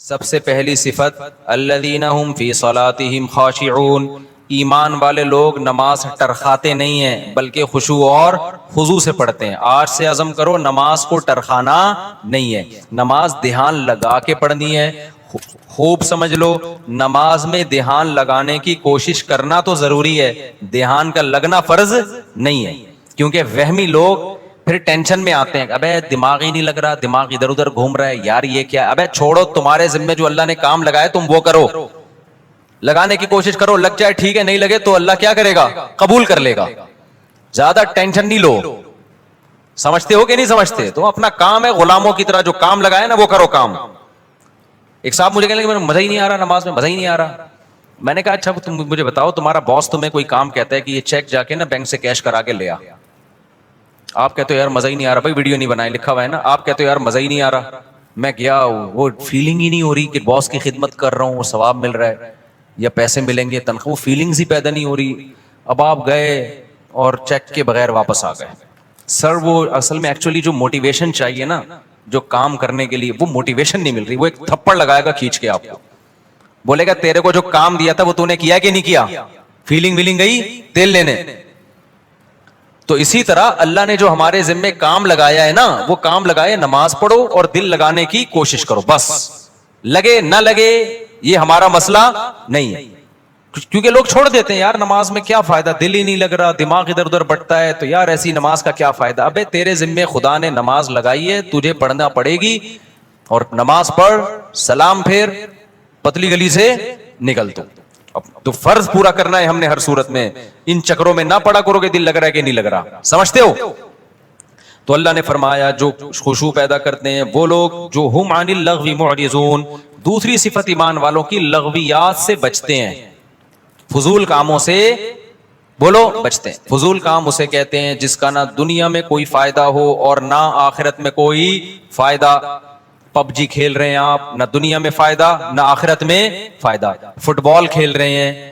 سب سے پہلی صفت الذین هم فی صلاتهم خاشعون، ایمان والے لوگ نماز ٹرخاتے نہیں ہیں بلکہ خشوع اور خضوع سے پڑھتے ہیں۔ آج سے عزم کرو نماز کو ٹرخانا نہیں ہے، نماز دھیان لگا کے پڑھنی ہے۔ خوب سمجھ لو، نماز میں دھیان لگانے کی کوشش کرنا تو ضروری ہے، دھیان کا لگنا فرض نہیں ہے، کیونکہ وہمی لوگ پھر ٹینشن میں آتے ہیں، ابے دماغ ہی نہیں لگ رہا، دماغ ادھر ادھر گھوم رہا ہے، یار یہ کیا ہے؟ ابے چھوڑو، تمہارے ذمہ جو اللہ نے کام لگایا تم وہ کرو، لگانے کی کوشش کرو، لگ جائے ٹھیک ہے، نہیں لگے تو اللہ کیا کرے گا؟ قبول کر لے گا۔ زیادہ ٹینشن نہیں لو، سمجھتے ہو کہ نہیں سمجھتے؟ تو اپنا کام ہے، غلاموں کی طرح جو کام لگایا نا وہ کرو کام۔ ایک صاحب مجھے کہنے لگے مجھے ہی نہیں آ رہا نماز میں، مزہ ہی نہیں آ رہا۔ میں نے کہا اچھا تم مجھے بتاؤ، تمہارا باس تمہیں کوئی کام کہتا ہے کہ یہ چیک جا کے نا بینک سے کیش کرا کے لے آ، آپ کہتے ہو یار مزہ ہی نہیں آ رہا، بھائی ویڈیو نہیں بنائے لکھا ہوا ہے نا، آپ کہتے ہو یار مزہ ہی نہیں آ رہا، میں گیا وہ فیلنگ ہی نہیں ہو رہی کہ باس کی خدمت کر رہا ہوں، وہ ثواب مل رہا ہے یا پیسے ملیں گے تنخواہ، وہ فیلنگز ہی پیدا نہیں ہو رہی۔ اب آپ گئے اور چیک کے بغیر واپس آ گئے۔ سر وہ اصل میں ایکچولی جو موٹیویشن چاہیے نا جو کام کرنے کے لیے، وہ موٹیویشن نہیں مل رہی، وہ ایک تھپڑ لگائے گا کھینچ کے آپ کو، بولے گا تیرے کو جو کام دیا تھا وہ تو نے کیا کہ نہیں کیا، فیلنگ ویلنگ گئی تیل لینے۔ تو اسی طرح اللہ نے جو ہمارے ذمے کام لگایا ہے نا، وہ کام لگائے نماز پڑھو اور دل لگانے کی کوشش کرو، بس لگے نہ لگے یہ ہمارا مسئلہ نہیں ہے، کیونکہ لوگ چھوڑ دیتے ہیں یار نماز میں کیا فائدہ، دل ہی نہیں لگ رہا، دماغ ادھر ادھر بٹتا ہے، تو یار ایسی نماز کا کیا فائدہ۔ ابے تیرے ذمے خدا نے نماز لگائی ہے، تجھے پڑھنا پڑے گی، اور نماز پڑھ، سلام پھیر، پتلی گلی سے نکل تو فرض پورا کرنا ہے ہم نے ہر صورت میں، ان چکروں میں نہ پڑا کرو کہ دل لگ رہا ہے کہ نہیں لگ رہا، سمجھتے ہو؟ تو اللہ نے فرمایا جو خشوع پیدا کرتے ہیں وہ لوگ جو ہم عن اللغو معرضون، دوسری صفت ایمان والوں کی لغویات سے بچتے ہیں، فضول کاموں سے بولو بچتے ہیں۔ فضول کام اسے کہتے ہیں جس کا نہ دنیا میں کوئی فائدہ ہو اور نہ آخرت میں کوئی فائدہ۔ پب جی کھیل رہے ہیں آپ، نہ دنیا میں فائدہ نہ آخرت میں فائدہ۔ فٹ بال کھیل رہے ہیں،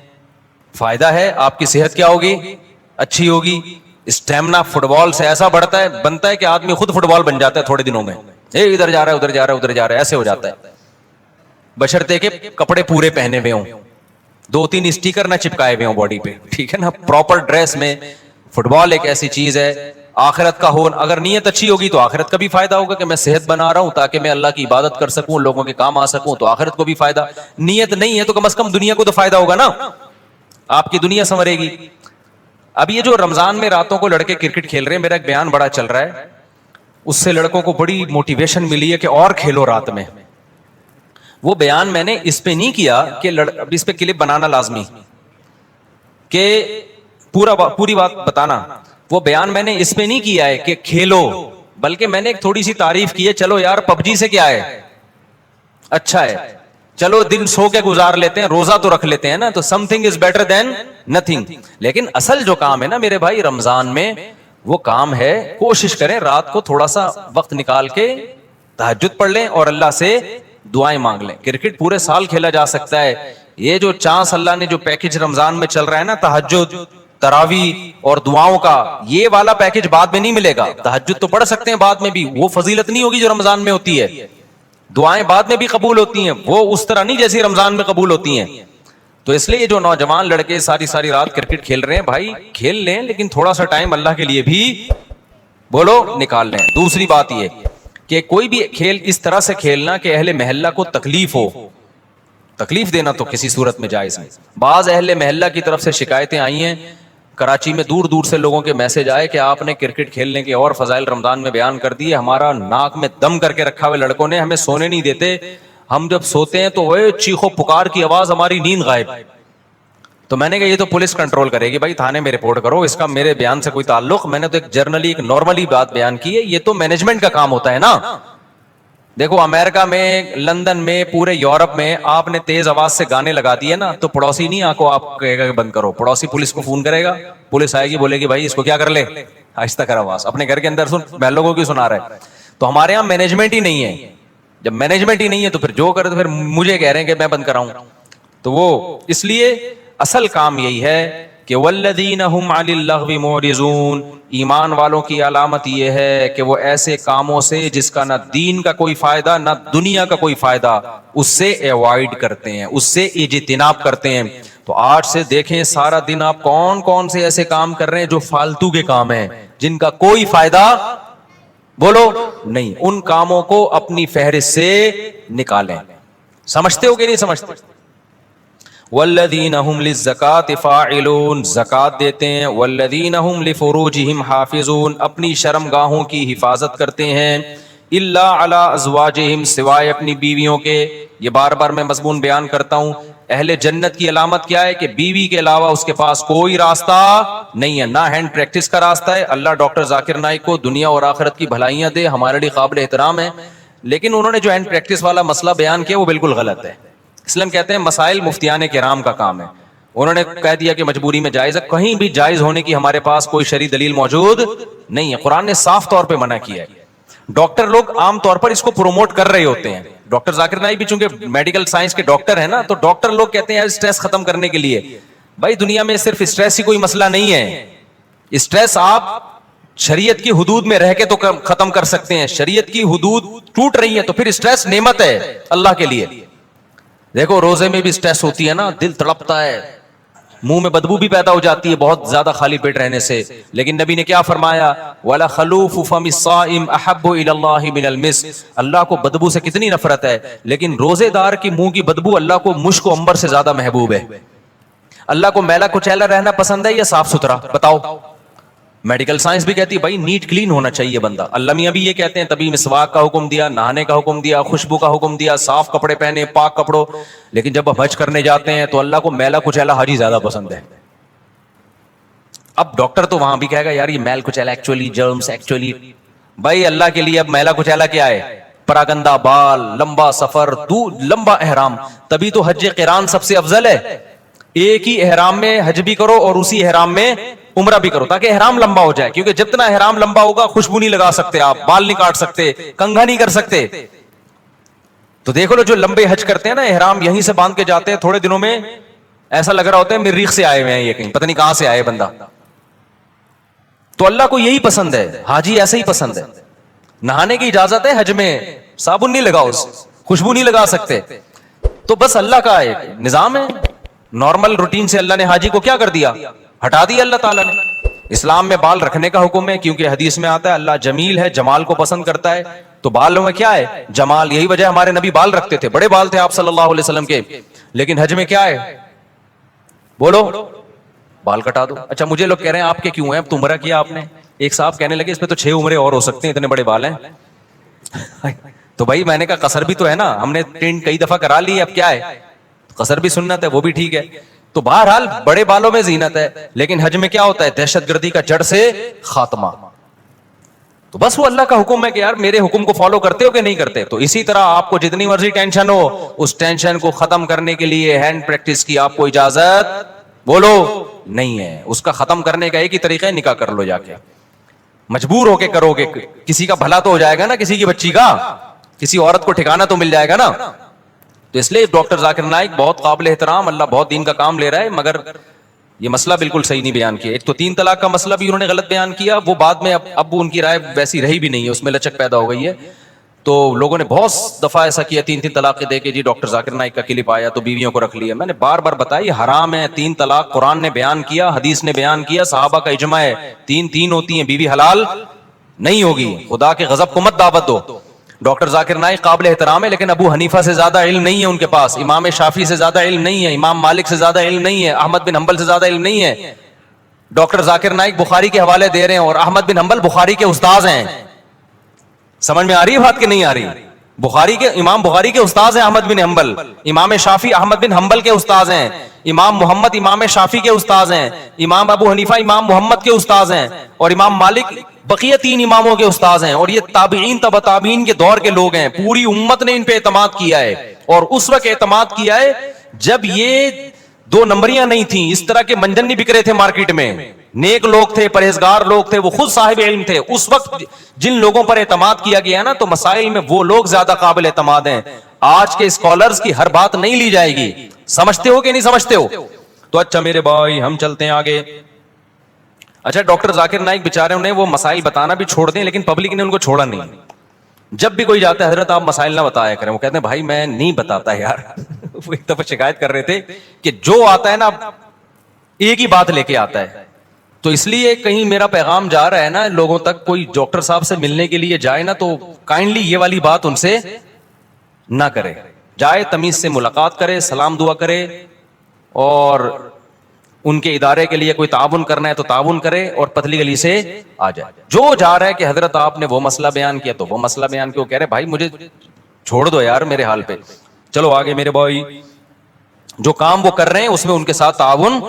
فائدہ ہے، آپ کی صحت کیا ہوگی؟ اچھی ہوگی، اسٹیمنا فٹ بال سے ایسا بنتا ہے کہ آدمی خود فٹ بال بن جاتا ہے تھوڑے دنوں میں، ادھر جا رہا ہے ادھر جا رہا ہے ادھر جا رہا ہے، ایسے ہو جاتا ہے، بشرطے کہ کپڑے پورے پہنے ہوئے ہوں، 2-3 اسٹیکر نہ چپکائے ہوئے ہوں باڈی پہ، ٹھیک ہے نا، پراپر ڈریس میں۔ فٹ بال ایک ایسی چیز ہے آخرت کا ہو، اگر نیت اچھی ہوگی تو آخرت کا بھی فائدہ ہوگا کہ میں صحت بنا رہا ہوں تاکہ میں اللہ کی عبادت کر سکوں، لوگوں کے کام آ سکوں، تو آخرت کو بھی فائدہ۔ نیت نہیں ہے تو کم از کم دنیا کو تو فائدہ ہوگا نا، آپ کی دنیا سنورے گی۔ اب یہ جو رمضان میں راتوں کو لڑکے کرکٹ کھیل رہے ہیں، میرا ایک بیان بڑا چل رہا ہے، اس سے لڑکوں کو بڑی موٹیویشن ملی ہے کہ اور کھیلو رات میں۔ وہ بیان میں نے اس پہ نہیں کیا کہ اس پہ کلپ بنانا لازمی کہ پوری بات بتانا، وہ بیان میں نے اس پہ نہیں کیا ہے کہ کھیلو، بلکہ میں نے ایک تھوڑی سی تعریف کی ہے، چلو یار پب جی سے کیا ہے، اچھا ہے، چلو دن سو کے گزار لیتے ہیں، روزہ تو رکھ لیتے ہیں نا، تو some thing is better than nothing. لیکن اصل جو کام ہے نا میرے بھائی رمضان میں، وہ کام ہے کوشش کریں رات کو تھوڑا سا وقت نکال کے تہجد پڑھ لیں اور اللہ سے دعائیں مانگ لیں۔ کرکٹ پورے سال کھیلا جا سکتا ہے، یہ جو چانس اللہ نے جو پیکج رمضان میں چل رہا ہے نا، تہجد، تراویح اور دعاؤں کا، یہ والا پیکج بعد میں نہیں ملے گا۔ تہجد تو پڑھ سکتے ہیں بعد میں بھی، وہ فضیلت نہیں ہوگی جو رمضان میں ہوتی ہے، دعائیں بعد میں بھی قبول ہوتی ہیں، وہ اس طرح نہیں جیسی رمضان میں قبول ہوتی ہیں۔ تو اس لیے جو نوجوان لڑکے ساری رات کرکٹ کھیل رہے ہیں، بھائی کھیل لیں لیکن تھوڑا سا ٹائم اللہ کے لیے بھی بولو نکال لیں۔ دوسری بات یہ کہ کوئی بھی کھیل اس طرح سے کھیلنا کہ اہل محلہ کو تکلیف ہو، تکلیف دینا تو کسی صورت میں جائز نہیں۔ بعض اہل محلہ کی طرف سے شکایتیں آئی ہیں، کراچی میں دور دور سے لوگوں کے میسج آئے کہ آپ نے کرکٹ کھیلنے کے اور فضائل رمضان میں بیان کر دیے، ہمارا ناک میں دم کر کے رکھا ہوئے لڑکوں نے، ہمیں سونے نہیں دیتے، ہم جب سوتے ہیں تو وہ چیخو پکار کی آواز، ہماری نیند غائب۔ تو میں نے کہا یہ تو پولیس کنٹرول کرے گی، بھائی تھانے میں رپورٹ کرو، اس کا میرے بیان سے کوئی تعلق، میں نے تو ایک جرنلی ایک نارملی بات بیان کی ہے، یہ تو مینجمنٹ کا کام ہوتا ہے نا۔ دیکھو امریکہ میں، لندن میں، پورے یورپ میں آپ نے تیز آواز سے گانے لگا دیے نا تو پڑوسی نہیں آپ کو آپ کہے گا کہ بند کرو، پڑوسی پولیس کو فون کرے گا، پولیس آئے گی بولے گی بھائی اس کو کیا کر لے، آہستہ کر آواز، اپنے گھر کے اندر سن، محلوں کو کیوں سنا رہا ہے۔ تو ہمارے یہاں مینجمنٹ ہی نہیں ہے، جب مینجمنٹ ہی نہیں ہے تو پھر جو کرے تو پھر مجھے کہہ رہے ہیں کہ میں بند کراؤں، تو وہ اس لیے اصل کام یہی ہے کہ والذین هم عن اللغو معرضون، ایمان والوں کی علامت یہ ہے کہ وہ ایسے کاموں سے جس کا نہ دین کا کوئی فائدہ نہ دنیا کا کوئی فائدہ، اس سے ایوائڈ کرتے ہیں، اس سے اجتناب کرتے ہیں. تو آج سے دیکھیں سارا دن آپ کون کون سے ایسے کام کر رہے ہیں جو فالتو کے کام ہیں، جن کا کوئی فائدہ بولو نہیں، ان کاموں کو اپنی فہرست سے نکالیں. سمجھتے ہو کہ نہیں سمجھتے؟ والذین هم للزکاة فاعلون، زکات دیتے ہیں. والذین هم لفروجهم حافظون، اپنی شرمگاہوں کی حفاظت کرتے ہیں. الا علی ازواجہم، سوائے اپنی بیویوں کے. یہ بار بار میں مضمون بیان کرتا ہوں، اہل جنت کی علامت کیا ہے کہ بیوی کے علاوہ اس کے پاس کوئی راستہ نہیں ہے، نہ ہینڈ پریکٹس کا راستہ ہے. اللہ ڈاکٹر ذاکر نائک کو دنیا اور آخرت کی بھلائیاں دے، ہمارے لیے قابل احترام ہے، لیکن انہوں نے جو ہینڈ پریکٹس والا مسئلہ بیان کیا وہ بالکل غلط ہے. اس لیے ہم کہتے ہیں مسائل مفتیان کرام کا کام ہے. انہوں نے کہہ دیا کہ مجبوری میں جائز ہے، کہیں بھی جائز ہونے کی ہمارے پاس کوئی شرعی دلیل موجود نہیں ہے. قرآن نے صاف طور پہ منع کیا ہے. ڈاکٹر لوگ عام طور پر اس کو پروموٹ کر رہے ہوتے ہیں. ڈاکٹر ذاکر نائک بھی چونکہ میڈیکل سائنس کے ڈاکٹر ہیں نا، تو ڈاکٹر لوگ کہتے ہیں اسٹریس ختم کرنے کے لیے. بھائی دنیا میں صرف اسٹریس ہی کوئی مسئلہ نہیں ہے. اسٹریس آپ شریعت کی حدود میں رہ کے تو ختم کر سکتے ہیں. شریعت کی حدود ٹوٹ رہی ہے تو پھر اسٹریس نعمت ہے اللہ کے لیے. دیکھو روزے میں بھی اسٹریس ہوتی ہے نا، دل تڑپتا ہے، منہ میں بدبو بھی پیدا ہو جاتی ہے بہت زیادہ خالی پیٹ رہنے سے. لیکن نبی نے کیا فرمایا؟ وَلَا خَلُوفُ فَمِ الصَّائِمِ أَحَبُّ إِلَى اللَّهِ مِنَ الْمِسْكِ، اللہ کو بدبو سے کتنی نفرت ہے، لیکن روزے دار کی منہ کی بدبو اللہ کو مشک و عنبر سے زیادہ محبوب ہے. اللہ کو میلا کچیلا رہنا پسند ہے یا صاف ستھرا؟ بتاؤ. میڈیکل سائنس بھی کہتی ہے بھائی نیٹ کلین ہونا چاہیے بندہ. اللہ میاں بھی یہ کہتے ہیں، تبھی مسواک کا حکم دیا، نہانے کا حکم دیا، خوشبو کا حکم دیا، صاف کپڑے پہنے، پاک کپڑوں. لیکن جب ہم حج کرنے جاتے ہیں تو اللہ کو میلا کچیلا حاجی زیادہ پسند ہے. اب ڈاکٹر تو وہاں بھی کہے گا یار یہ میل کچیلا ایکچولی جرمز ایکچولی. بھائی اللہ کے لیے اب میلا کچیلا کیا ہے؟ پراگندہ بال، لمبا سفر، لمبا احرام. تبھی تو حج قران سب سے افضل ہے. ایک ہی احرام میں حج بھی کرو اور اسی احرام میں عمرہ بھی کرو، تاکہ احرام لمبا ہو جائے. کیونکہ جتنا احرام لمبا ہوگا خوشبو نہیں لگا سکتے آپ، بال نہیں کاٹ سکتے، کنگھا نہیں کر سکتے. تو دیکھو لو جو لمبے حج کرتے ہیں نا، احرام یہیں سے باندھ کے جاتے ہیں، تھوڑے دنوں میں ایسا لگ رہا ہوتا ہے مریخ سے آئے ہوئے ہیں، یہ کہیں پتہ نہیں کہاں سے آئے بندہ. تو اللہ کو یہی پسند ہے، حاجی ایسے ہی پسند ہے. نہانے کی اجازت ہے حج میں، صابن نہیں لگاؤ، خوشبو نہیں لگا سکتے. تو بس اللہ کا ایک نظام ہے، نارمل روٹین سے اللہ نے حاجی کو کیا کر دیا؟ ہٹا دیا اللہ تعالیٰ نے. اسلام میں بال رکھنے کا حکم ہے، کیونکہ حدیث میں آتا ہے اللہ جمیل ہے، جمال کو پسند کرتا ہے. تو بالوں میں کیا ہے؟ جمال. یہی وجہ ہمارے نبی بال رکھتے تھے، بڑے بال تھے آپ صلی اللہ علیہ وسلم کے. لیکن حج میں کیا ہے؟ بولو، بال کٹا دو. اچھا مجھے لوگ کہہ رہے ہیں آپ کے کیوں ہیں؟ اب تو عمرہ کیا آپ نے. ایک صاحب کہنے لگے اس میں تو 6 عمرے اور ہو سکتے ہیں، اتنے بڑے بال ہیں. تو بھائی میں نے کہا قصر بھی تو ہے نا، ہم نے ٹرینڈ کئی دفعہ کرا لی، اب کیا ہے؟ قصر بھی سنت ہے، وہ بھی ٹھیک ہے. تو بہرحال بڑے بالوں میں زینت ہے، لیکن حج میں کیا ہوتا ہے؟ دہشت گردی کا جڑ سے خاتمہ. تو بس وہ اللہ کا حکم ہے کہ یار میرے حکم کو فالو کرتے ہو کہ نہیں کرتے. تو اسی طرح آپ کو جتنی مرضی ٹینشن ہو، اس ٹینشن کو ختم کرنے کے لیے ہینڈ پریکٹس کی آپ کو اجازت بولو نہیں ہے. اس کا ختم کرنے کا ایک ہی طریقہ ہے، نکاح کر لو جا کے. مجبور ہو کے کرو گے، کسی کا بھلا تو ہو جائے گا نا، کسی کی بچی کا، کسی عورت کو ٹھکانہ تو مل جائے گا نا. تو اس لیے ڈاکٹر ذاکر نائک بہت قابل احترام، اللہ بہت دین کا کام لے رہا ہے، مگر یہ مسئلہ بالکل صحیح نہیں بیان کیا. ایک تو 3 طلاق کا مسئلہ بھی انہوں نے غلط بیان کیا، وہ بعد میں اب ان کی رائے ویسی رہی بھی نہیں ہے، اس میں لچک پیدا ہو گئی ہے. تو لوگوں نے بہت دفعہ ایسا کیا، 3 طلاقیں دے کے جی ڈاکٹر ذاکر نائک کا کلپ آیا تو بیویوں کو رکھ لیا. میں نے بار بار بتایا حرام ہے. 3 طلاق قرآن نے بیان کیا، حدیث نے بیان کیا، صحابہ کا اجماع ہے. 3 ہوتی ہیں، بیوی حلال نہیں ہوگی. خدا کے غضب کو مت دعوت دو. ڈاکٹر ذاکر نائک قابل احترام ہے، لیکن ابو حنیفہ سے زیادہ علم نہیں ہے ان کے پاس، امام شافعی سے زیادہ علم نہیں ہے، امام مالک سے زیادہ علم نہیں ہے، احمد بن حنبل سے زیادہ علم نہیں ہے. ڈاکٹر ذاکر نائک بخاری کے حوالے دے رہے ہیں اور احمد بن حنبل بخاری کے استاذ ہیں. سمجھ میں آ رہی ہے بات کہ نہیں آ رہی؟ امام بخاری کے استاذ ہیں احمد بن حنبل، امام شافعی احمد بن حنبل کے استاذ ہیں، امام محمد امام شافعی کے استاذ ہیں، امام ابو حنیفہ امام محمد کے استاذ ہیں، اور امام مالک بقیہ 3 اماموں کے استاذ ہیں. اور یہ تابعین تبع تابعین کے دور کے لوگ ہیں. پوری امت نے ان پہ اعتماد کیا ہے، اور اس وقت اعتماد کیا ہے جب یہ 2 نمبریاں نہیں تھیں، اس طرح کے منجن نہیں بک رہے تھے مارکیٹ میں. نیک لوگ تھے، پرہیزگار لوگ تھے، وہ خود صاحب علم تھے. اس وقت جن لوگوں پر اعتماد کیا گیا نا، تو مسائل میں وہ لوگ زیادہ قابل اعتماد ہیں. آج کے اسکالرز کی ہر بات نہیں لی جائے گی. سمجھتے ہو کہ نہیں سمجھتے ہو؟ تو اچھا میرے بھائی ہم چلتے ہیں آگے. اچھا ڈاکٹر ذاکر نائک بیچارے انہیں وہ مسائل بتانا بھی چھوڑ دیں, لیکن پبلک نے ان کو چھوڑا نہیں. جب بھی کوئی جاتا ہے حضرت آپ مسائل نہ بتایا کریں, وہ کہتے ہیں بھائی میں نہیں بتاتا یار. وہ ایک دفعہ شکایت کر رہے تھے کہ جو آتا ہے نا ایک ہی بات لے کے آتا ہے. تو اس لیے کہیں میرا پیغام جا رہا ہے نا لوگوں تک, کوئی ڈاکٹر صاحب سے ملنے کے لیے جائے نا تو کائنڈلی یہ والی بات ان سے نہ کرے. جائے تمیز سے ملاقات کرے, سلام دعا کرے, اور ان کے ادارے کے لیے کوئی تعاون کرنا ہے تو تعاون کرے, اور پتلی گلی سے آ جائے. جو جا رہا ہے کہ حضرت آپ نے وہ مسئلہ بیان کیا تو وہ مسئلہ بیان کیا, کہہ رہے بھائی مجھے چھوڑ دو یار میرے حال پہ. چلو آگے میرے بھائی, جو کام وہ کر رہے ہیں اس میں ان کے ساتھ تعاون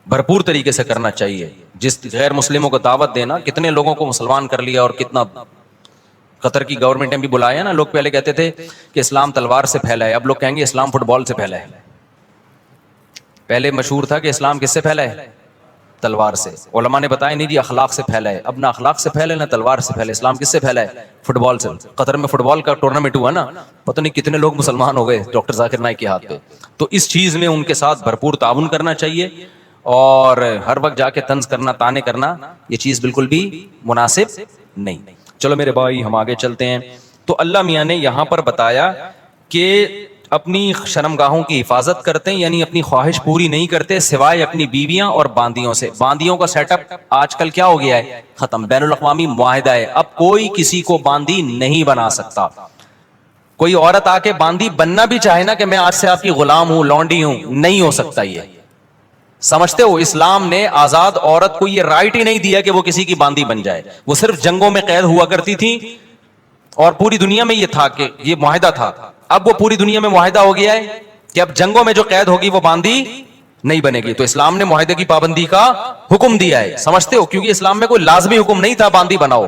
بھرپور طریقے سے کرنا چاہیے. جس غیر مسلموں کو دعوت دینا, کتنے لوگوں کو مسلمان کر لیا, اور کتنا قطر کی گورنمنٹ نے بھی بلایا نا. لوگ پہلے کہتے تھے کہ اسلام تلوار سے پھیلا ہے, اب لوگ کہیں گے اسلام فٹ بال سے پھیلا ہے. پہلے مشہور تھا کہ اسلام کس سے پھیلا ہے, تلوار سے. علماء نے بتایا نہیں جی اخلاق سے پھیلا ہے. اب نہ اخلاق سے پھیلا ہے نہ تلوار سے پھیلا ہے. اسلام کس سے پھیلا ہے, فٹ بال سے. قطر میں فٹ بال کا ٹورنامنٹ ہوا نا, پتہ نہیں کتنے لوگ مسلمان ہو گئے ڈاکٹر ذاکر نائک کے ہاتھ پہ. تو اس چیز میں ان کے ساتھ بھرپور تعاون کرنا چاہیے, اور ہر وقت جا کے طنز کرنا, تانے کرنا, یہ چیز بالکل بھی مناسب نہیں. چلو میرے بھائی ہم آگے چلتے ہیں. تو اللہ میاں نے یہاں پر بتایا کہ اپنی شرمگاہوں کی حفاظت کرتے ہیں, یعنی اپنی خواہش پوری نہیں کرتے سوائے اپنی بیویاں اور باندیوں سے. باندیوں کا سیٹ اپ آج کل کیا ہو گیا ہے, ختم. بین الاقوامی معاہدہ ہے, اب کوئی کسی کو باندی نہیں بنا سکتا. کوئی عورت آ کے باندی بننا بھی چاہے نا کہ میں آج سے آپ کی غلام ہوں, لونڈی ہوں, نہیں ہو سکتا. یہ سمجھتے ہو اسلام نے آزاد عورت کو یہ رائٹ ہی نہیں دیا کہ وہ کسی کی باندی بن جائے. وہ صرف جنگوں میں قید ہوا کرتی تھی, اور پوری دنیا میں یہ تھا کہ یہ معاہدہ تھا. اب وہ پوری دنیا میں معاہدہ ہو گیا ہے کہ اب جنگوں میں جو قید ہوگی وہ باندی نہیں بنے گی. تو اسلام نے معاہدے کی پابندی کا حکم دیا ہے, سمجھتے ہو, کیونکہ اسلام میں کوئی لازمی حکم نہیں تھا باندی بناؤ.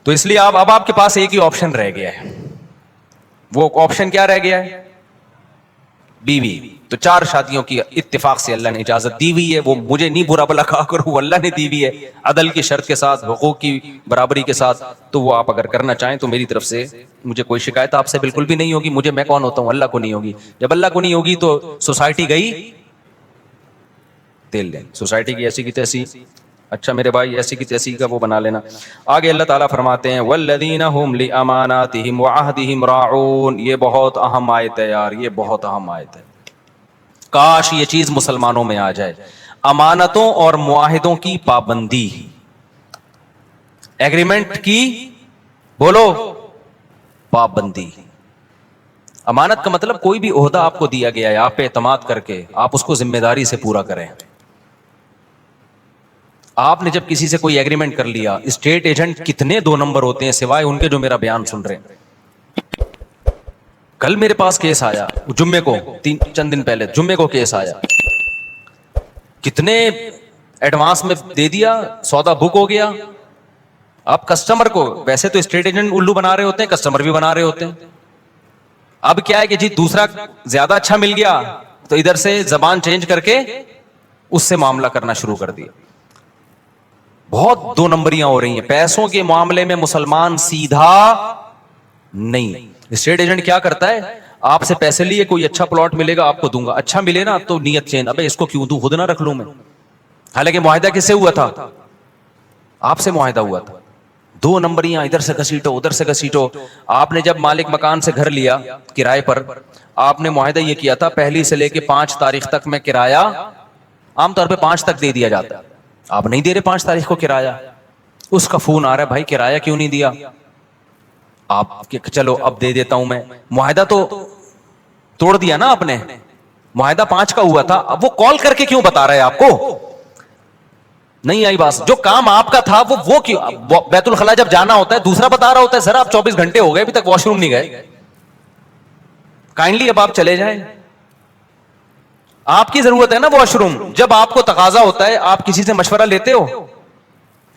تو اس لیے اب آپ کے پاس ایک ہی آپشن رہ گیا ہے. وہ آپشن کیا رہ گیا ہے, بیوی. تو 4 شادیوں کی اتفاق سے اللہ نے اجازت دی ہوئی ہے. وہ مجھے نہیں برا بلا کہا کرو, وہ اللہ نے دی ہوئی ہے عدل کی شرط کے ساتھ, حقوق کی برابری کے ساتھ. تو وہ آپ اگر کرنا چاہیں تو میری طرف سے مجھے کوئی شکایت آپ سے بالکل بھی نہیں ہوگی. مجھے, میں کون ہوتا ہوں, اللہ کو نہیں ہوگی. جب اللہ کو نہیں ہوگی تو سوسائٹی گئی تیل لیں, سوسائٹی کی ایسی کی تیسی. اچھا میرے بھائی ایسی کی تیسی کا وہ بنا لینا. آگے اللہ تعالیٰ فرماتے ہیں والذین هم لاماناتهم وعهدهم راعون. یہ بہت اہم آیت ہے یار, یہ بہت اہم آیت ہے. کاش یہ چیز مسلمانوں میں آ جائے. امانتوں اور معاہدوں کی پابندی, ایگریمنٹ کی بولو پابندی. امانت کا مطلب کوئی بھی عہدہ آپ کو دیا گیا ہے, آپ پہ اعتماد کر کے آپ اس کو ذمہ داری سے پورا کریں. آپ نے جب کسی سے کوئی ایگریمنٹ کر لیا, اسٹیٹ ایجنٹ کتنے 2 نمبر ہوتے ہیں سوائے ان کے جو میرا بیان سن رہے ہیں. کل میرے پاس کیس آیا, جمعے کو, چند دن پہلے جمعے کو کیس آیا, کتنے ایڈوانس میں دے دیا, سودا بک ہو گیا. اب کسٹمر کو, ویسے تو اسٹیٹ ایجنٹ الو بنا رہے ہوتے ہیں, کسٹمر بھی بنا رہے ہوتے ہیں. اب کیا ہے کہ جی دوسرا زیادہ اچھا مل گیا تو ادھر سے زبان چینج کر کے اس سے معاملہ کرنا شروع کر دیا. بہت 2 نمبریاں ہو رہی ہیں پیسوں کے معاملے میں. مسلمان سیدھا نہیں. اسٹیٹ ایجنٹ کیا کرتا ہے, آپ سے پیسے لیے, کوئی اچھا پلاٹ ملے گا آپ کو دوں گا, اچھا ملے نا تو نیت چینج, ابے اس کو کیوں دوں, خود نہ رکھ لوں میں. حالانکہ معاہدہ کس سے ہوا تھا, آپ سے معاہدہ ہوا تھا. 2 نمبریاں ادھر سے گھسیٹو ادھر سے گھسیٹو. آپ نے جب مالک مکان سے گھر لیا کرائے پر, آپ نے معاہدہ یہ کیا تھا 1 سے لے کے 5 تاریخ تک میں کرایہ, عام طور پہ 5 تک دے دیا جاتا ہے. آپ نہیں دے رہے 5 تاریخ کو کرایہ. اس کا فون آ رہا ہے بھائی کرایہ کیوں نہیں دیا. آپ چلو اب دے دیتا ہوں میں. معاہدہ تو توڑ دیا نا آپ نے, معاہدہ 5 کا ہوا تھا. اب وہ کال کر کے کیوں بتا رہا ہے آپ کو, نہیں آئی بات. جو کام آپ کا تھا وہ کیوں, بیت الخلا جب جانا ہوتا ہے دوسرا بتا رہا ہوتا ہے سر آپ 24 گھنٹے ہو گئے ابھی تک واش روم نہیں گئے, کائنڈلی اب آپ چلے جائیں. آپ کی ضرورت ہے نا واش روم, جب آپ کو تقاضا ہوتا ہے آپ کسی سے مشورہ لیتے ہو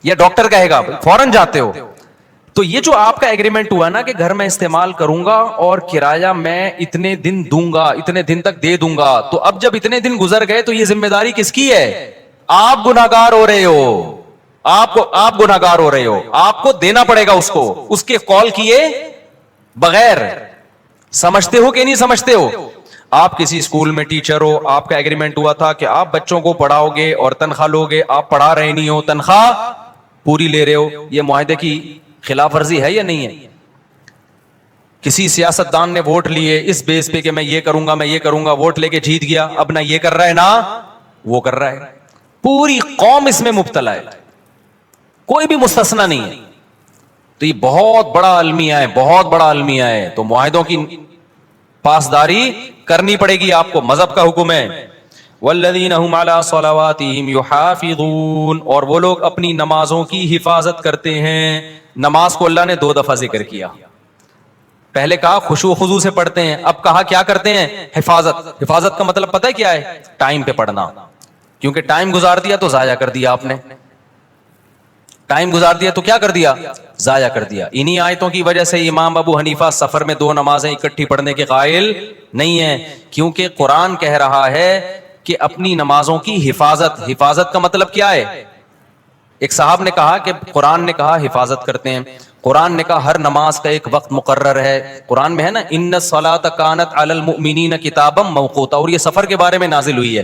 یا ڈاکٹر کہے گا فوراً جاتے ہو. تو یہ جو آپ کا ایگریمنٹ ہوا نا کہ گھر میں استعمال کروں گا اور کرایہ میں اتنے دن دوں گا, اتنے دن تک دے دوں گا, تو اب جب اتنے دن گزر گئے تو یہ ذمہ داری کس کی ہے, آپ گناہگار ہو رہے ہو. آپ گناہگار ہو رہے ہو, آپ کو دینا پڑے گا اس کو, اس کے کال کیے بغیر. سمجھتے ہو کہ نہیں سمجھتے ہو. آپ کسی اسکول میں ٹیچر ہو, آپ کا ایگریمنٹ ہوا تھا کہ آپ بچوں کو پڑھاؤ گے اور تنخواہ لو گے, آپ پڑھا رہے نہیں ہو, تنخواہ پوری لے رہے ہو, یہ معاہدے کی خلاف ورزی ہے یا نہیں ہے؟ کسی سیاستدان نے ووٹ لیے اس بیس پہ کہ میں یہ کروں گا میں یہ کروں گا, ووٹ لے کے جیت گیا, اب نہ یہ کر رہا ہے نہ وہ کر رہا ہے, پوری قوم اس میں مبتلا ہے, کوئی بھی مستثنا نہیں ہے. تو یہ بہت بڑا المیہ ہے, بہت بڑا المیہ ہے. تو معاہدوں کی پاسداری کرنی پڑے گی آپ کو, مذہب کا حکم ہے. والذین هم علی صلواتہم یحافظون, اور وہ لوگ اپنی نمازوں کی حفاظت کرتے ہیں. نماز کو اللہ نے 2 دفعہ ذکر کیا, پہلے کہا خشوع و خضوع سے پڑھتے ہیں, اب کہا کیا کرتے ہیں؟ حفاظت. حفاظت کا مطلب پتہ ہے کیا ہے؟ ٹائم پہ پڑھنا, کیونکہ ٹائم گزار دیا تو ضائع کر دیا آپ نے, ٹائم گزار دیا تو کیا کر دیا؟ ضائع کر دیا. انہی آیتوں کی وجہ سے امام ابو حنیفہ سفر میں 2 نمازیں اکٹھی پڑھنے کے قائل نہیں ہیں, کیونکہ قرآن کہہ رہا ہے کہ اپنی نمازوں کی حفاظت. حفاظت کا مطلب کیا ہے؟ ایک صاحب نے کہا کہ قرآن نے کہا حفاظت کرتے ہیں, قرآن نے کہا ہر نماز کا ایک وقت مقرر ہے. قرآن میں ہے نا ان الصلاۃ کانت علی المؤمنین کتابا موقوتا, اور یہ سفر کے بارے میں نازل ہوئی ہے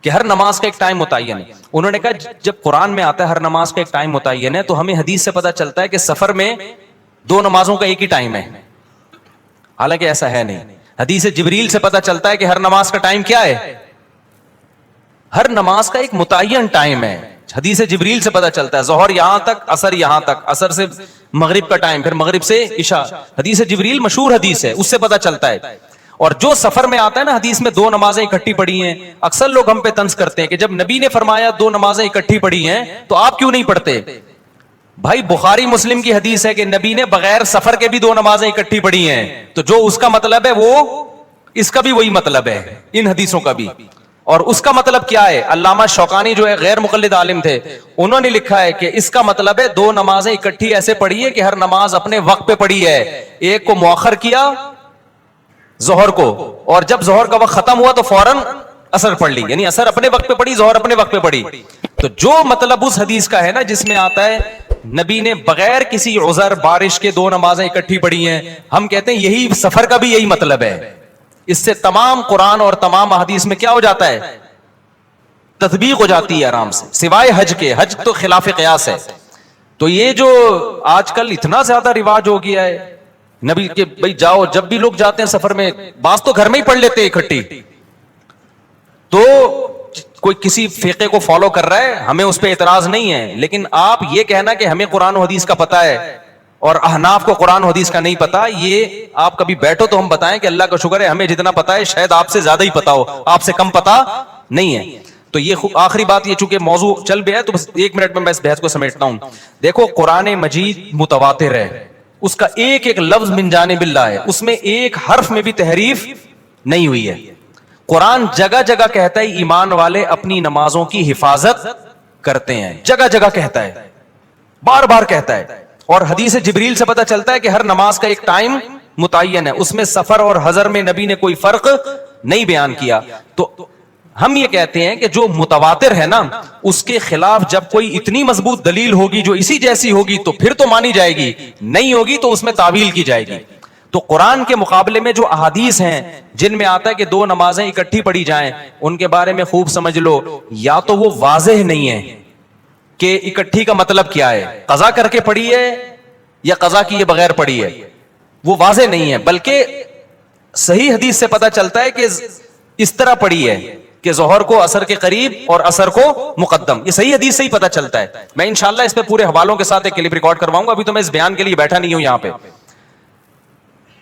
کہ ہر نماز کا ایک ٹائم متعین ہے. انہوں نے کہا جب قرآن میں آتا ہے ہر نماز کا ایک ٹائم متعین ہے, تو ہمیں حدیث سے پتہ چلتا ہے کہ سفر میں 2 نمازوں کا ایک ہی ٹائم ہے, حالانکہ ایسا ہے نہیں. حدیث جبریل سے پتہ چلتا ہے کہ ہر نماز کا ٹائم کیا ہے؟ ہر نماز کا ایک متعین ٹائم ہے. حدیث جبریل سے پتہ چلتا ہے ظہر یہاں تک, عصر یہاں تک, عصر سے مغرب کا ٹائم, پھر مغرب سے عشاء. حدیث جبریل مشہور حدیث ہے, اس سے پتہ چلتا ہے. اور جو سفر میں آتا ہے نا حدیث میں 2 نمازیں اکٹھی پڑھی ہیں, اکثر لوگ ہم پہ طنز کرتے ہیں کہ جب نبی نے فرمایا 2 نمازیں اکٹھی پڑھی ہیں تو آپ کیوں نہیں پڑھتے؟ بھائی بخاری مسلم کی حدیث ہے کہ نبی نے بغیر سفر کے بھی 2 نمازیں اکٹھی پڑھی ہیں, تو جو اس کا مطلب ہے وہ اس کا بھی وہی مطلب ہے, ان حدیثوں کا بھی. اور اس کا مطلب کیا ہے؟ علامہ شوکانی جو ہے غیر مقلد عالم تھے, انہوں نے لکھا ہے کہ اس کا مطلب ہے 2 نمازیں اکٹھی ایسے پڑھی ہے کہ ہر نماز اپنے وقت پہ پڑھی ہے, ایک کو مؤخر کیا ظہر کو, اور جب ظہر کا وقت ختم ہوا تو فوراً عصر پڑھ لی, یعنی عصر اپنے وقت پہ پڑھی, ظہر اپنے وقت پہ پڑھی. تو جو مطلب اس حدیث کا ہے نا جس میں آتا ہے نبی نے بغیر کسی عذر بارش کے 2 نمازیں اکٹھی پڑھی ہیں, ہم کہتے ہیں یہی سفر کا بھی یہی مطلب ہے. اس سے تمام قرآن اور تمام احادیث میں کیا ہو جاتا ہے؟ تطبیق ہو جاتی ہے آرام سے, سوائے حج کے. حج تو خلاف قیاس ہے. تو یہ جو آج کل اتنا زیادہ رواج ہو گیا ہے نبی کے, بھائی جاؤ, جب بھی لوگ جاتے ہیں سفر میں, بعض تو گھر میں ہی پڑھ لیتے ہیں اکٹھی, تو کوئی کسی فقہ کو فالو کر رہا ہے ہمیں اس پہ اعتراض نہیں ہے, لیکن آپ یہ کہنا کہ ہمیں قرآن و حدیث کا پتہ ہے اور احناف کو قرآن و حدیث کا نہیں پتا, یہ آپ کبھی بیٹھو تو ہم بتائیں کہ اللہ کا شکر ہے ہمیں جتنا پتا ہے شاید آپ سے زیادہ ہی پتا ہو, آپ سے کم پتا نہیں ہے. تو یہ آخری بات, یہ چونکہ موضوع چل گیا ہے تو بس 1 منٹ میں اس بحث کو سمیٹتا ہوں. دیکھو قرآن مجید متواتر ہے, اس کا ایک ایک لفظ من جانب اللہ ہے, اس میں ایک حرف میں بھی تحریف نہیں ہوئی ہے. قرآن جگہ جگہ کہتا ہے ایمان والے اپنی نمازوں کی حفاظت کرتے ہیں, جگہ جگہ کہتا ہے, بار بار کہتا ہے. اور حدیث جبریل سے پتہ چلتا ہے کہ ہر نماز کا ایک ٹائم متعین ہے, اس میں سفر اور حضر میں نبی نے کوئی فرق نہیں بیان کیا. تو ہم یہ کہتے ہیں کہ جو متواتر ہے نا اس کے خلاف جب کوئی اتنی مضبوط دلیل ہوگی جو اسی جیسی ہوگی تو پھر تو مانی جائے گی, نہیں ہوگی تو اس میں تعویل کی جائے گی. تو قرآن کے مقابلے میں جو احادیث ہیں جن میں آتا ہے کہ 2 نمازیں اکٹھی پڑھی جائیں, ان کے بارے میں خوب سمجھ لو, یا تو وہ واضح نہیں ہے کہ اکٹھی کا مطلب کیا ہے, قضا کر کے پڑھی ہے یا قضا کیے بغیر پڑھی ہے, وہ واضح نہیں ہے. بلکہ صحیح حدیث سے پتہ چلتا ہے کہ اس طرح پڑھی ہے کہ ظہر کو عصر کے قریب اور عصر کو مقدم, یہ صحیح حدیث سے ہی پتہ چلتا ہے. میں انشاءاللہ اس پہ پورے حوالوں کے ساتھ ایک کلپ ریکارڈ کرواؤں گا, ابھی تو میں اس بیان کے لیے بیٹھا نہیں ہوں یہاں پہ.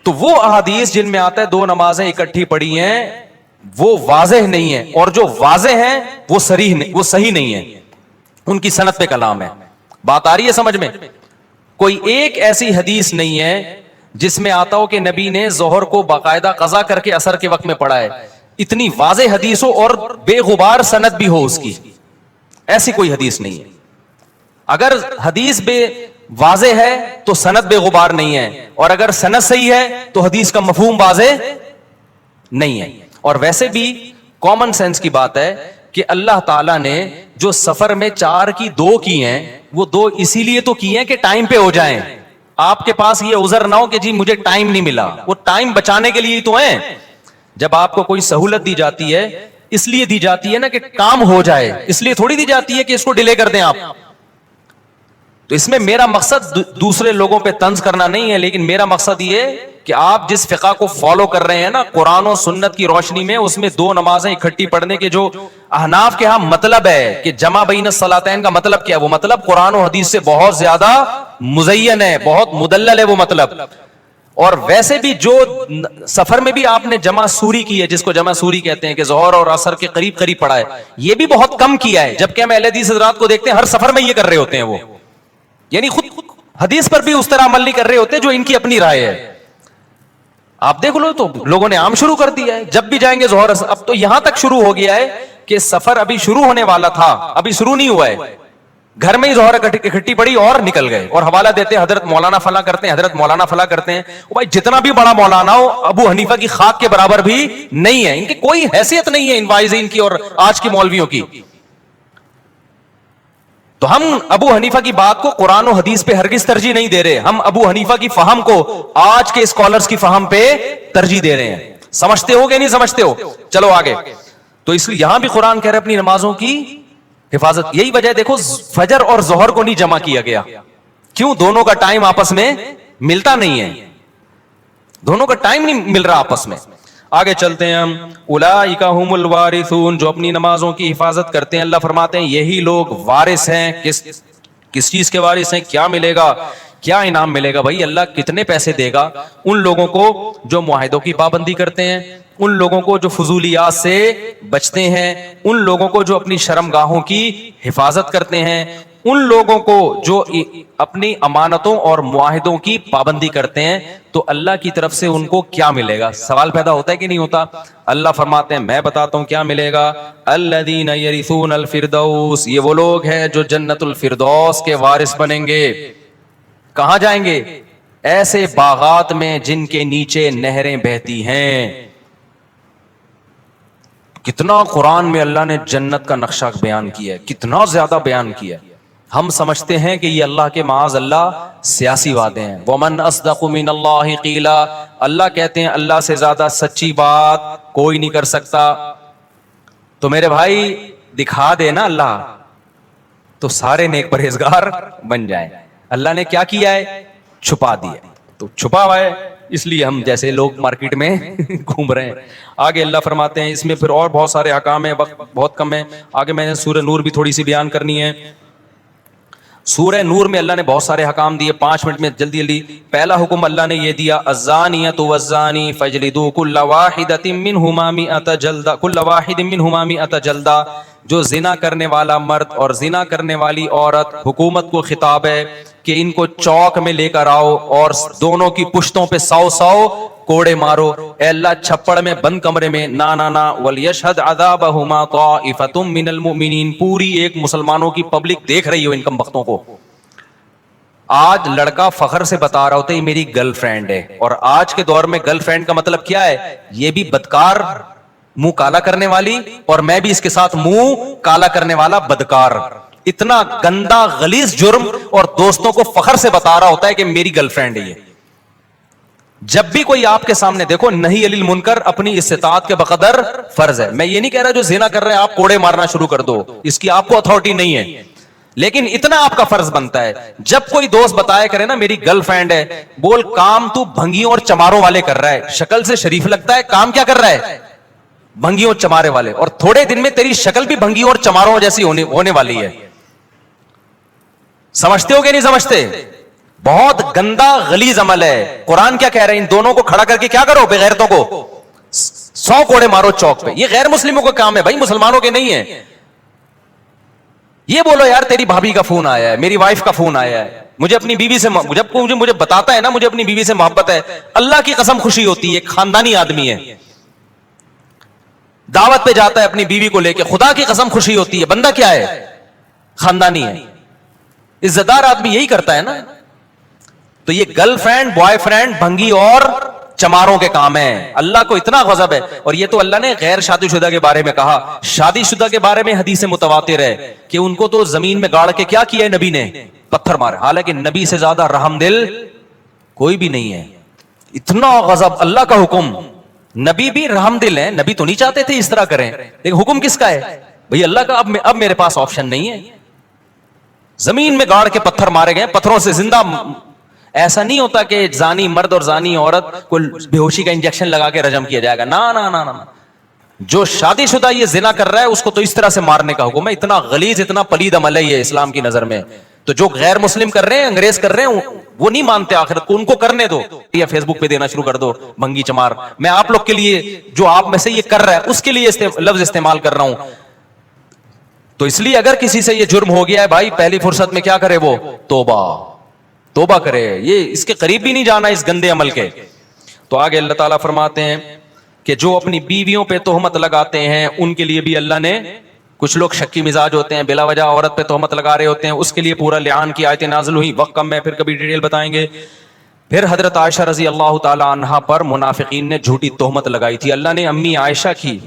تو وہ احادیث جن میں آتا ہے 2 نمازیں اکٹھی پڑھی ہیں وہ واضح نہیں ہے, اور جو واضح ہیں وہ صحیح نہیں ہے, ان کی سند پہ کلام ہے. بات آ رہی ہے سمجھ میں؟ کوئی ایک ایسی حدیث نہیں ہے جس میں آتا ہو کہ نبی نے ظہر کو باقاعدہ قضا کر کے عصر کے وقت میں پڑھا ہے, اتنی واضح حدیث ہو اور بے غبار سند بھی ہو اس کی, ایسی کوئی حدیث نہیں ہے. اگر حدیث بے واضح ہے تو سند بے غبار نہیں ہے, اور اگر سند صحیح ہے تو حدیث کا مفہوم واضح نہیں ہے. اور ویسے بھی کامن سینس کی بات ہے کہ اللہ تعالیٰ نے جو سفر میں 4 کی 2 کی ہیں, وہ 2 اسی لیے تو کی ہیں کہ ٹائم پہ ہو جائیں. آپ کے پاس یہ عذر نہ ہو کہ جی مجھے ٹائم نہیں ملا, وہ ٹائم بچانے کے لیے ہی تو ہیں. جب آپ کو کوئی سہولت دی جاتی ہے اس لیے دی جاتی ہے نا کہ کام ہو جائے, اس لیے تھوڑی دی جاتی ہے کہ اس کو ڈیلے کر دیں آپ. تو اس میں میرا مقصد دوسرے لوگوں پہ طنز کرنا نہیں ہے, لیکن میرا مقصد یہ کہ آپ جس فقہ کو فالو کر رہے ہیں نا قرآن و سنت کی روشنی میں, اس میں 2 نمازیں اکٹھی پڑھنے کے جو احناف کے ہاں مطلب ہے کہ جمع بین الصلاتین کا مطلب کیا ہے, وہ مطلب قرآن و حدیث سے بہت زیادہ مزین ہے, بہت مدلل ہے وہ مطلب. اور ویسے بھی جو سفر میں بھی آپ نے جمع سوری کی ہے, جس کو جمع سوری کہتے ہیں کہ ظہر اور عصر کے قریب قریب پڑھا ہے, یہ بھی بہت کم کیا ہے, جبکہ ہم اہل حدیث حضرات کو دیکھتے ہیں ہر سفر میں یہ کر رہے ہوتے ہیں, وہ یعنی خود حدیث پر بھی اس طرح عمل نہیں کر رہے ہوتے جو ان کی اپنی رائے ہے. آپ دیکھ لو تو لوگوں نے عام شروع کر دیا ہے, جب بھی جائیں گے ظہر. اب تو یہاں تک شروع ہو گیا ہے کہ سفر ابھی شروع ہونے والا تھا, ابھی شروع نہیں ہوا ہے, گھر میں ہی ظہر اکٹھی پڑی اور نکل گئے, اور حوالہ دیتے ہیں حضرت مولانا فلاں کرتے ہیں, حضرت مولانا فلاں کرتے ہیں. بھائی جتنا بھی بڑا مولانا ہو ابو حنیفہ کی خاک کے برابر بھی نہیں ہے, ان کی کوئی حیثیت نہیں ہے ان واعظین کی اور آج کے مولویوں کی. تو ہم ابو حنیفہ کی بات کو قرآن و حدیث پہ ہرگز ترجیح نہیں دے رہے, ہم ابو حنیفہ کی فہم کو آج کے اسکالرز کی فہم پہ ترجیح دے رہے ہیں. سمجھتے ہو کہ نہیں سمجھتے ہو؟ چلو آگے. تو اس لیے یہاں بھی قرآن کہہ رہے اپنی نمازوں کی حفاظت. یہی وجہ دیکھو فجر اور ظہر کو نہیں جمع کیا گیا, کیوں؟ دونوں کا ٹائم آپس میں ملتا نہیں ہے, دونوں کا ٹائم نہیں مل رہا آپس میں. آگے چلتے ہیں ہم. اولئک هم الوارثون, جو اپنی نمازوں کی حفاظت کرتے ہیں, اللہ فرماتے ہیں یہی لوگ وارث ہیں. کس چیز کے وارث ہیں؟ کیا ملے گا, کیا انعام ملے گا؟ بھائی اللہ کتنے پیسے دے گا ان لوگوں کو جو معاہدوں کی پابندی کرتے ہیں, ان لوگوں کو جو فضولیات سے بچتے ہیں, ان لوگوں کو جو اپنی شرمگاہوں کی حفاظت کرتے ہیں, ان لوگوں کو جو اپنی امانتوں اور معاہدوں کی پابندی کرتے ہیں. تو اللہ کی طرف سے ان کو کیا ملے گا؟ سوال پیدا ہوتا ہے کہ نہیں ہوتا؟ اللہ فرماتے ہیں میں بتاتا ہوں کیا ملے گا. الذین یرثون الفردوس, یہ وہ لوگ ہیں جو جنت الفردوس کے وارث بنیں گے. کہاں جائیں گے؟ ایسے باغات میں جن کے نیچے نہریں بہتی ہیں. کتنا قرآن میں اللہ نے جنت کا نقشہ بیان کیا ہے, کتنا زیادہ بیان کیا ہے. ہم سمجھتے ہیں کہ یہ اللہ کے معاذ اللہ سیاسی وعدے ہیں. وَمَنْ أَصْدَقُ مِنَ اللَّهِ قِيلًا, اللہ کہتے ہیں اللہ سے زیادہ سچی بات کوئی نہیں کر سکتا. تو میرے بھائی دکھا دے نا اللہ, تو سارے نیک پرہیزگار بن جائیں. اللہ نے کیا کیا ہے؟ چھپا دیا. تو چھپا ہوا ہے, اس لیے ہم جیسے لوگ مارکیٹ میں گھوم رہے ہیں. آگے اللہ فرماتے ہیں اس میں پھر اور بہت سارے احکام ہیں, وقت بہت کم ہے. آگے میں نے سورہ نور بھی تھوڑی سی بیان کرنی ہے. سورہ نور میں اللہ نے بہت سارے حکام دیے, 5 منٹ میں جلدی جلدی. پہلا حکم اللہ نے یہ دیا, الزانیۃ والزانی فاجلدوا کل واحدۃ منہما مئۃ جلدہ, کل واحد منہما مئۃ جلدہ. جو زنا کرنے والا مرد اور زنا کرنے والی عورت, حکومت کو خطاب ہے کہ ان کو چوک میں لے کر آؤ اور دونوں کی پشتوں پہ 100 کوڑے مارو. اے اللہ چھپڑ میں بند کمرے میں, نا ولیشہد عذابہما طائفۃ من المؤمنین. پوری ایک مسلمانوں کی پبلک دیکھ رہی ہو ان کم بختوں کو. آج لڑکا فخر سے بتا رہا ہوتا ہے یہ میری گرل فرینڈ ہے, اور آج کے دور میں گرل فرینڈ کا مطلب کیا ہے؟ یہ بھی بدکار, منہ کالا کرنے والی, اور میں بھی اس کے ساتھ منہ کالا کرنے والا بدکار. اتنا گندا غلیظ جرم, اور دوستوں کو فخر سے بتا رہا ہوتا ہے کہ میری گرل فرینڈ ہے یہ. جب بھی کوئی آپ کے سامنے دیکھو, نہی علی المنکر اپنی استطاعت کے بقدر فرض ہے. میں یہ نہیں کہہ رہا جو زنا کر رہے ہیں آپ کوڑے مارنا شروع کر دو, اس کی آپ کو اتھارٹی نہیں ہے, لیکن اتنا آپ کا فرض بنتا ہے جب کوئی دوست بتایا کرے نا میری گرل فرینڈ ہے, بول کام تو بھنگیوں اور چماروں والے کر رہا ہے, شکل سے شریف لگتا ہے, کام کیا کر رہا ہے؟ بھنگیوں اور چمارے والے. اور تھوڑے دن میں تیری شکل بھی بھنگیوں اور چماروں جیسی ہونے والی ہے. سمجھتے ہو کہ نہیں سمجھتے؟ بہت گندا غلیظ عمل ہے. قرآن کیا کہہ رہے ہیں؟ ان دونوں کو کھڑا کر کے کیا کرو؟ بغیرتوں کو 100 کوڑے مارو چوک پہ. یہ غیر مسلموں کا کام ہے بھائی, مسلمانوں کے نہیں ہے. یہ بولو یار تیری بھابھی کا فون آیا ہے, میری وائف کا فون آیا ہے, مجھے اپنی بیوی سے, جب مجھے بتاتا ہے نا مجھے اپنی بیوی سے محبت ہے, اللہ کی قسم خوشی ہوتی ہے. خاندانی آدمی ہے, دعوت پہ جاتا ہے اپنی بیوی کو لے کے, خدا کی قسم خوشی ہوتی ہے. بندہ کیا ہے؟ خاندانی ہے, عزت دار آدمی یہی کرتا ہے نا. تو یہ گرل فرینڈ, بوائے فرینڈ, بھنگی اور چماروں کے کام ہیں. اللہ کو اتنا غضب ہے. اور یہ تو اللہ نے غیر شادی شدہ کے بارے میں کہا. شادی شدہ کے بارے میں حدیث متواتر ہے کہ ان کو تو زمین میں گاڑ کے کیا کیا ہے نبی نے؟ پتھر مارے. حالانکہ نبی سے زیادہ رحم دل کوئی بھی نہیں ہے. اتنا غضب, اللہ کا حکم, نبی بھی رحم دل ہیں, نبی تو نہیں چاہتے تھے اس طرح کریں, لیکن حکم کس کا ہے بھئی اللہ کا. اب میرے پاس آپشن نہیں ہے. زمین میں گاڑ کے پتھر مارے گئے, پتھروں سے زندہ. ایسا نہیں ہوتا کہ زانی مرد اور زانی عورت کو بے ہوشی کا انجیکشن لگا کے رجم کیا جائے گا, نا نا نا نا. جو شادی شدہ یہ زنا کر رہا ہے اس کو تو اس طرح سے مارنے کا حکم ہے. اتنا غلیظ, اتنا پلید عمل ہے یہ اسلام کی نظر میں. تو جو غیر مسلم کر رہے ہیں, انگریز کر رہے ہیں, وہ نہیں مانتے آخرت کو, ان کو کرنے دو, یا فیس بک پہ دینا شروع کر دو بھنگی چمار. میں آپ لوگ کے لیے, جو آپ میں سے یہ کر رہا ہے اس کے لیے لفظ استعمال کر رہا ہوں. تو اس لیے اگر کسی سے یہ جرم ہو گیا ہے بھائی, پہلی فرصت میں کیا کرے وہ, توبہ کرے. یہ اس کے قریب بھی نہیں جانا اس گندے عمل کے. تو آگے اللہ تعالیٰ فرماتے ہیں کہ جو اپنی بیویوں پہ تہمت لگاتے ہیں ان کے لیے بھی اللہ نے, کچھ لوگ شکی مزاج ہوتے ہیں, بلا وجہ عورت پہ تہمت لگا رہے ہوتے ہیں, اس کے لیے پورا لعان کی آیتیں نازل ہوئی. وقت کم ہے, پھر کبھی ڈیٹیل بتائیں گے. پھر حضرت عائشہ رضی اللہ تعالی عنہا پر منافقین نے جھوٹی تہمت لگائی تھی. اللہ نے امی عائشہ کی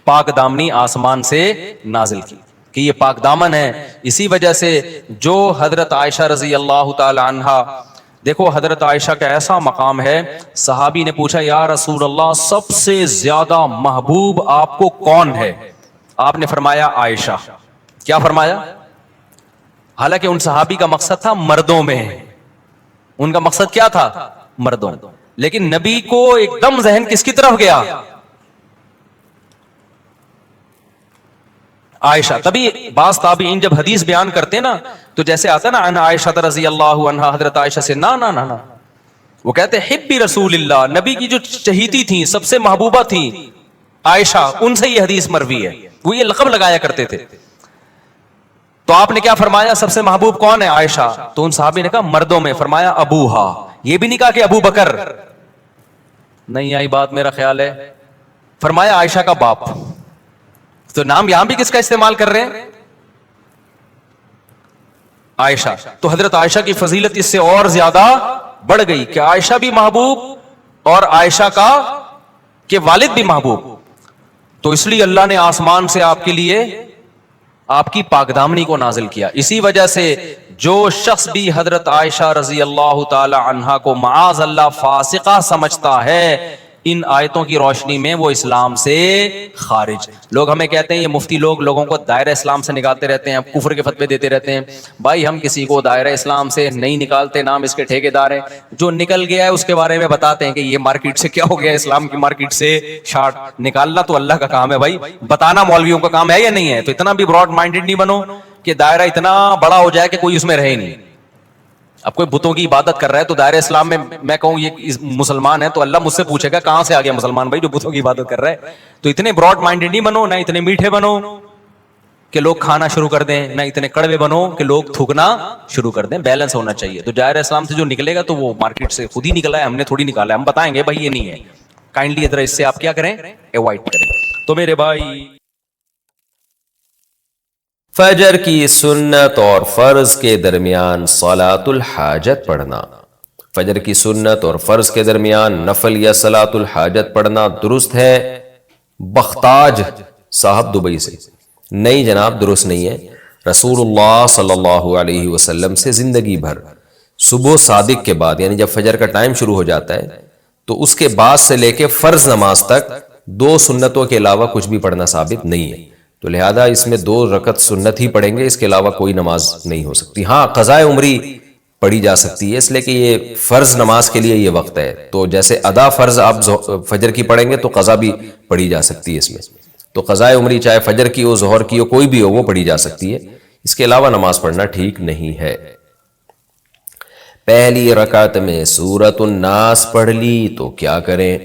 پاک دامنی آسمان سے نازل کی کہ یہ پاک دامن ہے. اسی وجہ سے جو حضرت عائشہ رضی اللہ تعالی عنہا, دیکھو حضرت عائشہ کا ایسا مقام ہے, صحابی نے پوچھا یا رسول اللہ سب سے زیادہ محبوب آپ کو کون ہے؟ آپ نے فرمایا عائشہ. کیا فرمایا؟ حالانکہ ان صحابی کا مقصد تھا مردوں میں, ان کا مقصد کیا تھا, مردوں. لیکن نبی کو ایک دم ذہن کس کی طرف گیا؟ عائشہ. تبھی بعض تابعین جب حدیث بیان کرتے نا تو جیسے آتا نا عن عائشہ رضی اللہ عنہا, حضرت عائشہ سے نا نا نا نا, وہ کہتے حبی رسول اللہ, نبی کی جو چہیتی تھیں, سب سے محبوبہ تھیں عائشہ, ان سے یہ حدیث مروی ہے. وہ یہ لقب لگایا کرتے تھے. تو آپ نے کیا فرمایا, سب سے محبوب کون ہے؟ عائشہ. تو ان صحابی نے کہا مردوں میں. فرمایا ابوہا. یہ بھی نہیں کہا کہ ابو بکر, نہیں آئی بات میرا خیال ہے. فرمایا عائشہ کا باپ. تو نام یہاں بھی کس کا استعمال کر رہے ہیں؟ عائشہ. تو حضرت عائشہ کی فضیلت اس سے اور زیادہ بڑھ گئی کہ عائشہ بھی محبوب اور عائشہ کا کہ والد بھی محبوب. تو اس لیے اللہ نے آسمان سے آپ کے لیے آپ کی پاکدامنی کو نازل کیا. اسی وجہ سے جو شخص بھی حضرت عائشہ رضی اللہ تعالی عنہا کو معاذ اللہ فاسقہ سمجھتا ہے, ان آیتوں کی روشنی میں وہ اسلام سے خارج. لوگ ہمیں کہتے ہیں, یہ مفتی لوگ لوگوں کو دائرہ اسلام سے نکالتے رہتے ہیں, کفر کے فتوے دیتے رہتے ہیں. بھائی ہم کسی کو دائرہ اسلام سے نہیں نکالتے, نام اس کے ٹھیکیدار ہیں. جو نکل گیا ہے اس کے بارے میں بتاتے ہیں کہ یہ مارکیٹ سے کیا ہو گیا, اسلام کی مارکیٹ سے شارٹ نکالنا تو اللہ کا کام ہے بھائی, بتانا مولویوں کا کام ہے یا نہیں ہے. تو اتنا بھی براڈ مائنڈیڈ نہیں بنو کہ دائرہ اتنا بڑا ہو جائے کہ کوئی اس میں رہے نہیں. اب کوئی بتوں کی عبادت کر رہا ہے تو دائرہ اسلام میں کہوں یہ مسلمان ہے تو اللہ مجھ سے پوچھے گا کہاں سے آ گیا مسلمان بھائی جو بتوں کی عبادت کر رہا ہے. تو اتنے براڈ مائنڈیڈ نہیں بنو, نہ اتنے میٹھے بنو کہ لوگ کھانا شروع کر دیں, نہ اتنے کڑوے بنو کہ لوگ تھوکنا شروع کر دیں. بیلنس ہونا چاہیے. تو دائرہ اسلام سے جو نکلے گا تو وہ مارکیٹ سے خود ہی نکلا ہے, ہم نے تھوڑی نکالا ہے. ہم بتائیں گے بھائی یہ نہیں ہے, کائنڈلی ادھر اس سے آپ کیا کریں, اوائڈ کریں. تو میرے بھائی فجر کی سنت اور فرض کے درمیان صلاۃ الحاجت پڑھنا. فجر کی سنت اور فرض کے درمیان نفل یا صلاۃ الحاجت پڑھنا درست ہے. بختاج صاحب دبئی سے, نہیں جناب درست نہیں ہے. رسول اللہ صلی اللہ علیہ وسلم سے زندگی بھر صبح صادق کے بعد, یعنی جب فجر کا ٹائم شروع ہو جاتا ہے تو اس کے بعد سے لے کے فرض نماز تک 2 سنتوں کے علاوہ کچھ بھی پڑھنا ثابت نہیں ہے. تو لہذا اس میں 2 رکعت سنت ہی پڑھیں گے, اس کے علاوہ کوئی نماز نہیں ہو سکتی. ہاں قضاء عمری پڑھی جا سکتی ہے, اس لیے کہ یہ فرض نماز کے لیے یہ وقت ہے. تو جیسے ادا فرض آپ فجر کی پڑھیں گے تو قضا بھی پڑھی جا سکتی ہے اس میں. تو قضاء عمری چاہے فجر کی ہو, ظہر کی ہو, کوئی بھی ہو, وہ پڑھی جا سکتی ہے. اس کے علاوہ نماز پڑھنا ٹھیک نہیں ہے. پہلی رکعت میں سورۃ الناس پڑھ لی تو کیا کریں؟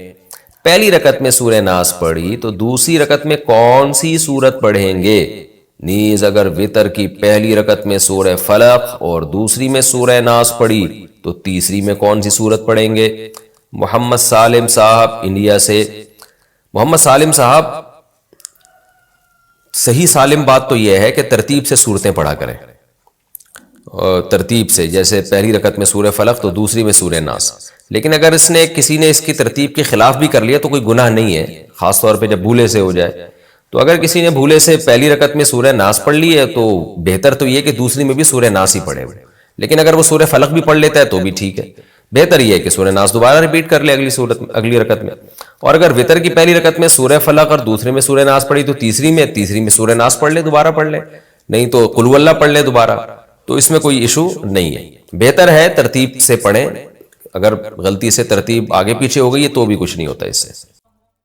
پہلی رکعت میں سورہ ناس پڑھی تو دوسری رکعت میں کون سی سورت پڑھیں گے؟ نیز اگر وتر کی پہلی رکعت میں سورہ فلق اور دوسری میں سورہ ناس پڑھی تو تیسری میں کون سی سورت پڑھیں گے؟ محمد سالم صاحب انڈیا سے. محمد سالم صاحب, صحیح سالم بات تو یہ ہے کہ ترتیب سے سورتیں پڑھا کریں, ترتیب سے, جیسے پہلی رکعت میں سورہ فلق تو دوسری میں سورہ ناس. لیکن اگر کسی نے اس کی ترتیب کے خلاف بھی کر لیا تو کوئی گناہ نہیں ہے, خاص طور پہ جب بھولے سے ہو جائے. تو اگر کسی نے بھولے سے پہلی رکعت میں سورہ ناس پڑھ لی ہے تو بہتر تو یہ کہ دوسری میں بھی سورہ ناس ہی پڑھے. لیکن اگر وہ سورہ فلق بھی پڑھ لیتا ہے تو بھی ٹھیک ہے. بہتر یہ ہے کہ سورہ ناس دوبارہ ریپیٹ کر لے اگلی رکعت میں. اور اگر وطر کی پہلی رکعت میں سورہ فلق اور دوسرے میں سورہ ناس پڑھی تو تیسری میں سورہ ناس پڑھ لے، دوبارہ پڑھ لے، نہیں تو قل ہو اللہ پڑھ لے دوبارہ. تو اس میں کوئی ایشو نہیں ہے. بہتر ہے ترتیب سے پڑھیں، اگر غلطی سے ترتیب آگے پیچھے ہو گئی ہے تو بھی کچھ نہیں ہوتا اس سے.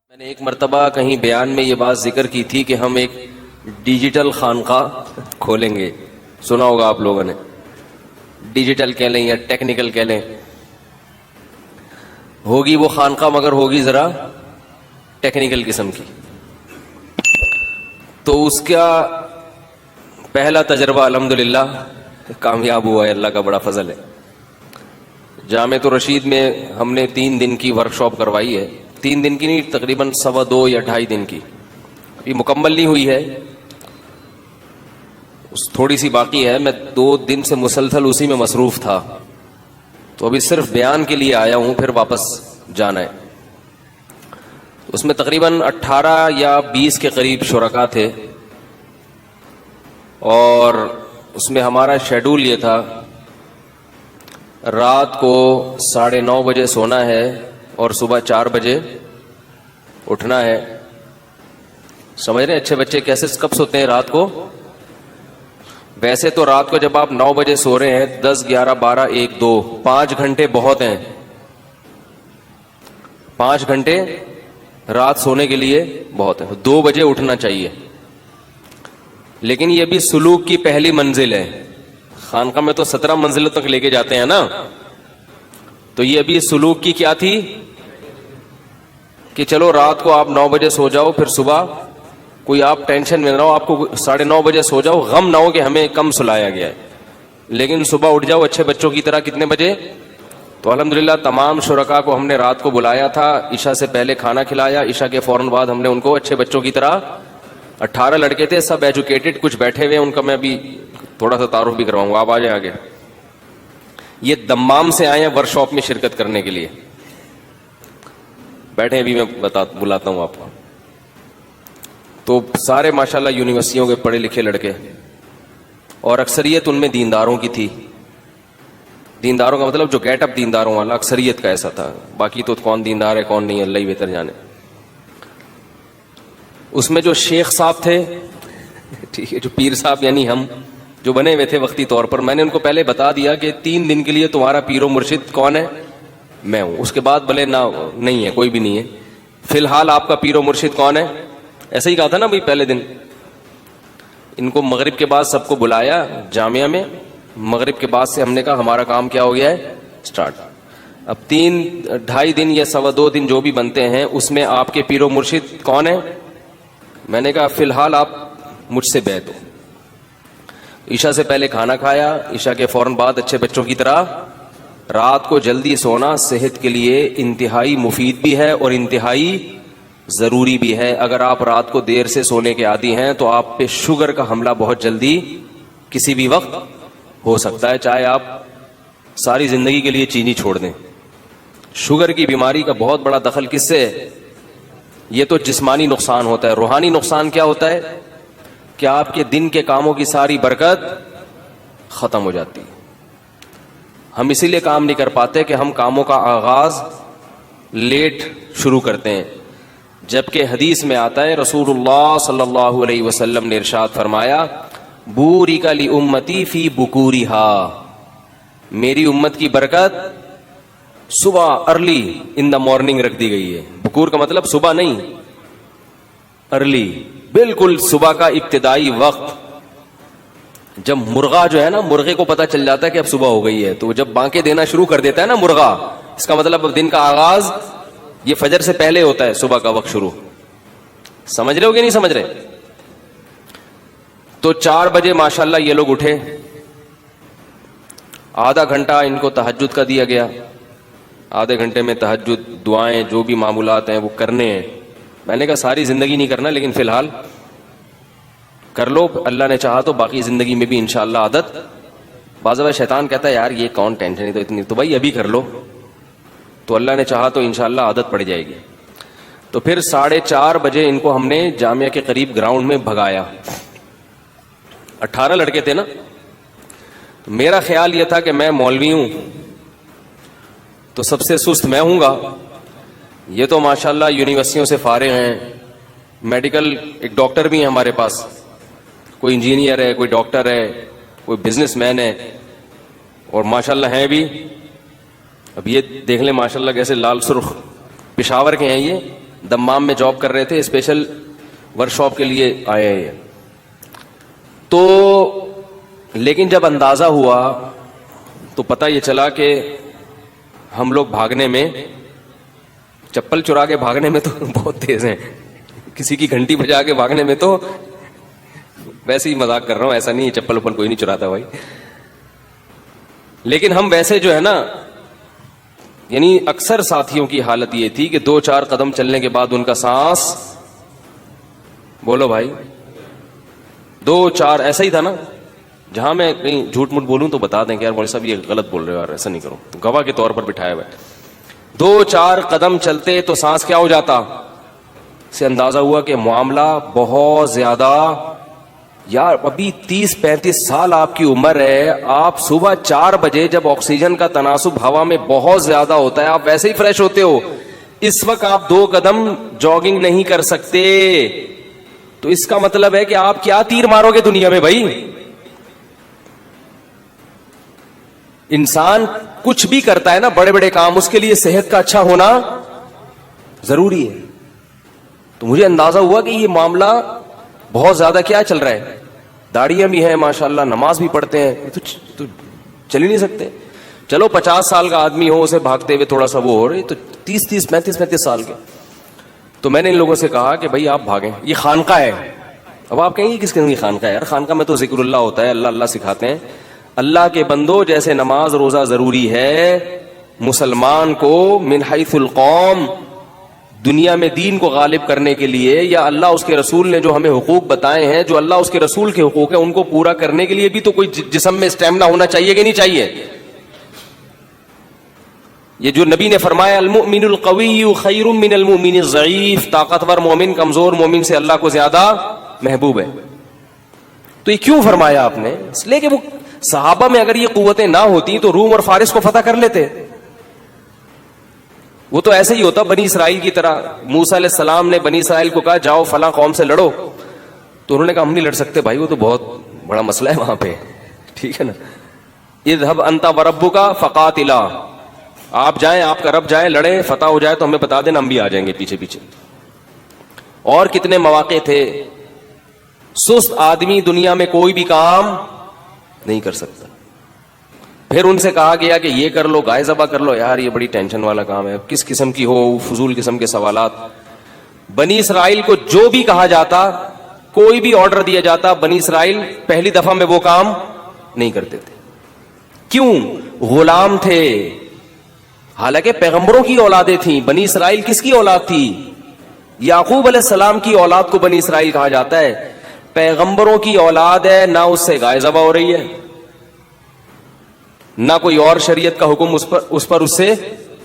میں نے ایک مرتبہ کہیں بیان میں یہ بات ذکر کی تھی کہ ہم ایک ڈیجیٹل خانقاہ کھولیں گے. سنا ہوگا آپ لوگوں نے، ڈیجیٹل کہہ لیں یا ٹیکنیکل کہہ لیں. ہوگی وہ خانقاہ مگر ہوگی ذرا ٹیکنیکل قسم کی. تو اس کا پہلا تجربہ الحمدللہ کامیاب ہوا ہے، اللہ کا بڑا فضل ہے. جامعۃ الرشید میں ہم نے 3 دن کی ورکشاپ کروائی ہے. 3 دن کی نہیں، تقریباً 2.25 یا 2.5 دن کی. ابھی مکمل نہیں ہوئی ہے، تھوڑی سی باقی ہے. میں 2 دن سے مسلسل اسی میں مصروف تھا، تو ابھی صرف بیان کے لیے آیا ہوں، پھر واپس جانا ہے. اس میں تقریباً 18 یا 20 کے قریب شرکاء تھے، اور اس میں ہمارا شیڈول یہ تھا رات کو 9:30 بجے سونا ہے اور صبح 4 بجے اٹھنا ہے. سمجھ رہے ہیں اچھے بچے کیسے کب سوتے ہیں رات کو؟ ویسے تو رات کو جب آپ 9 بجے سو رہے ہیں 10 11 12 1 2 5 گھنٹے بہت ہیں. 5 گھنٹے رات سونے کے لیے بہت ہے. 2 بجے اٹھنا چاہیے. لیکن یہ بھی سلوک کی پہلی منزل ہے. خانقاہ میں تو 17 منزلوں تک لے کے جاتے ہیں نا. تو یہ بھی سلوک کی کیا تھی کہ چلو رات کو آپ 9 بجے سو جاؤ، پھر صبح کوئی آپ ٹینشن میں نہ ہو، آپ کو 9:30 بجے سو جاؤ، غم نہ ہو کہ ہمیں کم سلایا گیا ہے، لیکن صبح اٹھ جاؤ اچھے بچوں کی طرح. کتنے بجے؟ تو الحمدللہ تمام شرکاء کو ہم نے رات کو بلایا تھا، عشاء سے پہلے کھانا کھلایا، عشاء کے فوراً بعد ہم نے ان کو اچھے بچوں کی طرح 18 لڑکے تھے، سب ایجوکیٹڈ، کچھ بیٹھے ہوئے، ان کا میں ابھی تھوڑا سا تعارف بھی کرواؤں گا. آپ آ جائیں آگے. یہ دمام سے آئے ہیں ورکشاپ میں شرکت کرنے کے لیے. بیٹھے ابھی میں بلاتا ہوں آپ کو. تو سارے ماشاءاللہ یونیورسٹیوں کے پڑھے لکھے لڑکے، اور اکثریت ان میں دینداروں کی تھی. دینداروں کا مطلب جو گیٹ اپ دینداروں والا، اکثریت کا ایسا تھا. باقی تو کون دیندار ہے کون نہیں، اللہ ہی بہتر جانے. اس میں جو شیخ صاحب تھے، ٹھیک ہے، جو پیر صاحب یعنی ہم جو بنے ہوئے تھے وقتی طور پر، میں نے ان کو پہلے بتا دیا کہ 3 دن کے لیے تمہارا پیر و مرشد کون ہے؟ میں ہوں. اس کے بعد بھلے نہ نہیں ہے، کوئی بھی نہیں ہے، فی الحال آپ کا پیر و مرشد کون ہے؟ ایسا ہی کہا تھا نا بھائی پہلے دن. ان کو مغرب کے بعد سب کو بلایا جامعہ میں. مغرب کے بعد سے ہم نے کہا ہمارا کام کیا ہو گیا ہے؟ سٹارٹ. اب 3-2.5 دن یا 2.25 دن جو بھی بنتے ہیں، اس میں آپ کے پیر و مرشد کون ہے؟ میں نے کہا فی الحال آپ مجھ سے بیعت ہو. عشاء سے پہلے کھانا کھایا، عشاء کے فوراً بعد اچھے بچوں کی طرح. رات کو جلدی سونا صحت کے لیے انتہائی مفید بھی ہے اور انتہائی ضروری بھی ہے. اگر آپ رات کو دیر سے سونے کے عادی ہیں تو آپ پہ شوگر کا حملہ بہت جلدی کسی بھی وقت ہو سکتا ہے، چاہے آپ ساری زندگی کے لیے چینی چھوڑ دیں. شوگر کی بیماری کا بہت بڑا دخل کس سے ہے؟ یہ تو جسمانی نقصان ہوتا ہے. روحانی نقصان کیا ہوتا ہے کہ آپ کے دن کے کاموں کی ساری برکت ختم ہو جاتی ہے. ہم اسی لیے کام نہیں کر پاتے کہ ہم کاموں کا آغاز لیٹ شروع کرتے ہیں، جبکہ حدیث میں آتا ہے رسول اللہ صلی اللہ علیہ وسلم نے ارشاد فرمایا بورک لامتی فی بکورہا، میری امت کی برکت صبح ارلی ان دا مارننگ رکھ دی گئی ہے. بکور کا مطلب صبح نہیں، ارلی، بالکل صبح کا ابتدائی وقت. جب مرغا جو ہے نا، مرغے کو پتا چل جاتا ہے کہ اب صبح ہو گئی ہے، تو جب بانکیں دینا شروع کر دیتا ہے نا مرغا، اس کا مطلب اب دن کا آغاز یہ فجر سے پہلے ہوتا ہے، صبح کا وقت شروع. سمجھ رہے ہو کہ نہیں سمجھ رہے؟ تو 4 بجے ماشاءاللہ یہ لوگ اٹھے. آدھا گھنٹہ ان کو تہجد کا دیا گیا. آدھے گھنٹے میں تہجد، دعائیں، جو بھی معمولات ہیں وہ کرنے ہیں. میں نے کہا ساری زندگی نہیں کرنا، لیکن فی الحال کر لو، اللہ نے چاہا تو باقی زندگی میں بھی انشاءاللہ عادت. بعض اوقات شیطان کہتا ہے یار یہ کون ٹینشن ہے تو اتنی، تو بھائی ابھی کر لو، تو اللہ نے چاہا تو انشاءاللہ عادت پڑ جائے گی. تو پھر 4:30 بجے ان کو ہم نے جامعہ کے قریب گراؤنڈ میں بھگایا. 18 لڑکے تھے نا. میرا خیال یہ تھا کہ میں مولوی ہوں تو سب سے سست میں ہوں گا. یہ تو ماشاءاللہ یونیورسٹیوں سے فارغ ہیں, میڈیکل ایک ڈاکٹر بھی ہیں ہمارے پاس, کوئی انجینئر ہے, کوئی ڈاکٹر ہے, کوئی بزنس مین ہے, اور ماشاءاللہ ہیں بھی. اب یہ دیکھ لیں ماشاءاللہ کیسے لال سرخ, پشاور کے ہیں, یہ دمام میں جاب کر رہے تھے, اسپیشل ورک شاپ کے لیے آئے ہیں یہ. تو لیکن جب اندازہ ہوا تو پتہ یہ چلا کہ ہم لوگ بھاگنے میں, چپل چرا کے بھاگنے میں تو بہت تیز ہیں, کسی کی گھنٹی بجا کے بھاگنے میں تو, ویسے ہی مذاق کر رہا ہوں, ایسا نہیں چپل وپل کوئی نہیں چراتا بھائی, لیکن ہم ویسے جو ہے نا, یعنی اکثر ساتھیوں کی حالت یہ تھی کہ 2-4 قدم چلنے کے بعد ان کا سانس, بولو بھائی 2-4 ایسا ہی تھا نا. جہاں میں کہیں جھوٹ موٹ بولوں تو بتا دیں کہ یار مولوی صاحب یہ غلط بول رہے ہو یار, ایسا نہیں کرو, گواہ کے طور پر بٹھایا ہوا ہے. 2-4 قدم چلتے تو سانس کیا ہو جاتا, سے اندازہ ہوا کہ معاملہ بہت زیادہ. یار ابھی 30-35 سال آپ کی عمر ہے, آپ صبح 4 بجے جب آکسیجن کا تناسب ہوا میں بہت زیادہ ہوتا ہے, آپ ویسے ہی فریش ہوتے ہو, اس وقت آپ 2 قدم جاگنگ نہیں کر سکتے. تو اس کا مطلب ہے کہ آپ کیا تیر مارو گے دنیا میں بھائی. انسان کچھ بھی کرتا ہے نا, بڑے بڑے کام, اس کے لیے صحت کا اچھا ہونا ضروری ہے. تو مجھے اندازہ ہوا کہ یہ معاملہ بہت زیادہ کیا چل رہا ہے, داڑیاں بھی ہیں ماشاءاللہ, نماز بھی پڑھتے ہیں, تو چل ہی نہیں سکتے. چلو 50 سال کا آدمی ہو, اسے بھاگتے ہوئے تھوڑا سا وہ ہو رہی, تو 35 سال کے. تو میں نے ان لوگوں سے کہا کہ بھائی آپ بھاگیں, یہ خانقاہ ہے. اب آپ کہیں گے کس قسم کی خانقاہ ہے یار, خانقاہ میں تو ذکر اللہ ہوتا ہے, اللہ اللہ سکھاتے ہیں. اللہ کے بندو, جیسے نماز روزہ ضروری ہے مسلمان کو من حیث القوم, دنیا میں دین کو غالب کرنے کے لیے, یا اللہ اس کے رسول نے جو ہمیں حقوق بتائے ہیں, جو اللہ اس کے رسول کے حقوق ہیں ان کو پورا کرنے کے لیے بھی تو کوئی جسم میں اسٹیمنا ہونا چاہیے کہ نہیں چاہیے. یہ جو نبی نے فرمایا المؤمن القوی خیر من المؤمن الضعیف, طاقتور مومن کمزور مومن سے اللہ کو زیادہ محبوب ہے. تو یہ کیوں فرمایا آپ نے؟ اس لیے کہ وہ صحابہ میں اگر یہ قوتیں نہ ہوتی تو روم اور فارس کو فتح کر لیتے. وہ تو ایسے ہی ہوتا بنی اسرائیل کی طرح. موسیٰ علیہ السلام نے بنی اسرائیل کو کہا جاؤ فلاں قوم سے لڑو, تو انہوں نے کہا ہم نہیں لڑ سکتے بھائی, وہ تو بہت بڑا مسئلہ ہے وہاں پہ, ٹھیک ہے نا. اذهب انت وربک فقاتلا, آپ جائیں, آپ کا رب جائیں, لڑیں, فتح ہو جائے تو ہمیں بتا دینا, ہم بھی آ جائیں گے پیچھے پیچھے. اور کتنے مواقع تھے, سست آدمی دنیا میں کوئی بھی کام نہیں کر سکتا. پھر ان سے کہا گیا کہ یہ کر لو, گائے ذبح کر لو, یار یہ بڑی ٹینشن والا کام ہے, کس قسم کی ہو, فضول قسم کے سوالات. بنی اسرائیل کو جو بھی کہا جاتا, کوئی بھی آرڈر دیا جاتا, بنی اسرائیل پہلی دفعہ میں وہ کام نہیں کرتے تھے. کیوں؟ غلام تھے. حالانکہ پیغمبروں کی اولادیں تھیں. بنی اسرائیل کس کی اولاد تھی؟ یعقوب علیہ السلام کی اولاد کو بنی اسرائیل کہا جاتا ہے. پیغمبروں کی اولاد ہے, نہ اس سے گائے ذبح ہو رہی ہے, نہ کوئی اور شریعت کا حکم اس پر اس سے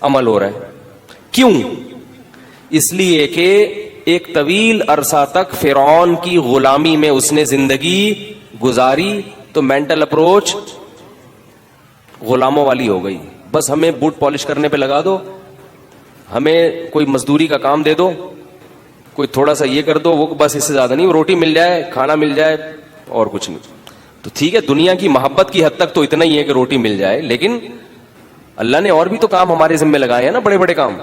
عمل ہو رہا ہے. کیوں؟ اس لیے کہ ایک طویل عرصہ تک فرعون کی غلامی میں اس نے زندگی گزاری, تو مینٹل اپروچ غلاموں والی ہو گئی. بس ہمیں بوٹ پالش کرنے پہ لگا دو, ہمیں کوئی مزدوری کا کام دے دو, کوئی تھوڑا سا یہ کر دو, وہ بس اس سے زیادہ نہیں, روٹی مل جائے, کھانا مل جائے, اور کچھ نہیں. تو ٹھیک ہے, دنیا کی محبت کی حد تک تو اتنا ہی ہے کہ روٹی مل جائے, لیکن اللہ نے اور بھی تو کام ہمارے ذمہ لگائے ہیں نا, بڑے بڑے کام.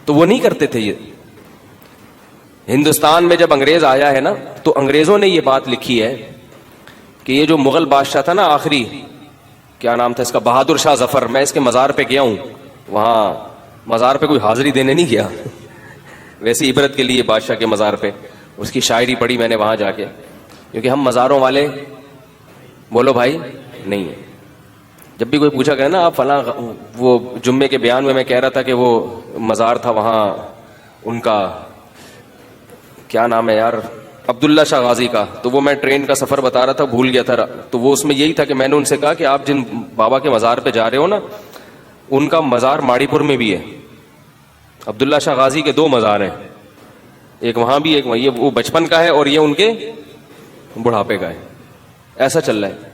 تو وہ نہیں کرتے تھے. یہ ہندوستان میں جب انگریز آیا ہے نا, تو انگریزوں نے یہ بات لکھی ہے کہ یہ جو مغل بادشاہ تھا نا آخری, کیا نام تھا اس کا, بہادر شاہ ظفر, میں اس کے مزار پہ گیا ہوں, وہاں مزار پہ کوئی حاضری دینے نہیں گیا, ویسے عبرت کے لیے بادشاہ کے مزار پہ. اس کی شاعری پڑھی میں نے وہاں جا کے, کیونکہ ہم مزاروں والے بولو بھائی نہیں ہیں. جب بھی کوئی پوچھا کرے نا آپ فلاں, وہ جمعے کے بیان میں کہہ رہا تھا کہ وہ مزار تھا وہاں ان کا, کیا نام ہے یار, عبداللہ شاہ غازی کا, تو وہ میں ٹرین کا سفر بتا رہا تھا, بھول گیا تھا. تو وہ اس میں یہی تھا کہ میں نے ان سے کہا کہ آپ جن بابا کے مزار پہ جا رہے ہو نا, ان کا مزار ماڑی پور میں بھی ہے. عبداللہ شاہ غازی کے 2 مزار ہیں, ایک وہاں بھی, ایک وہاں. یہ وہ بچپن کا ہے اور یہ ان کے بڑھاپے کا ہے. ایسا چل رہا ہے.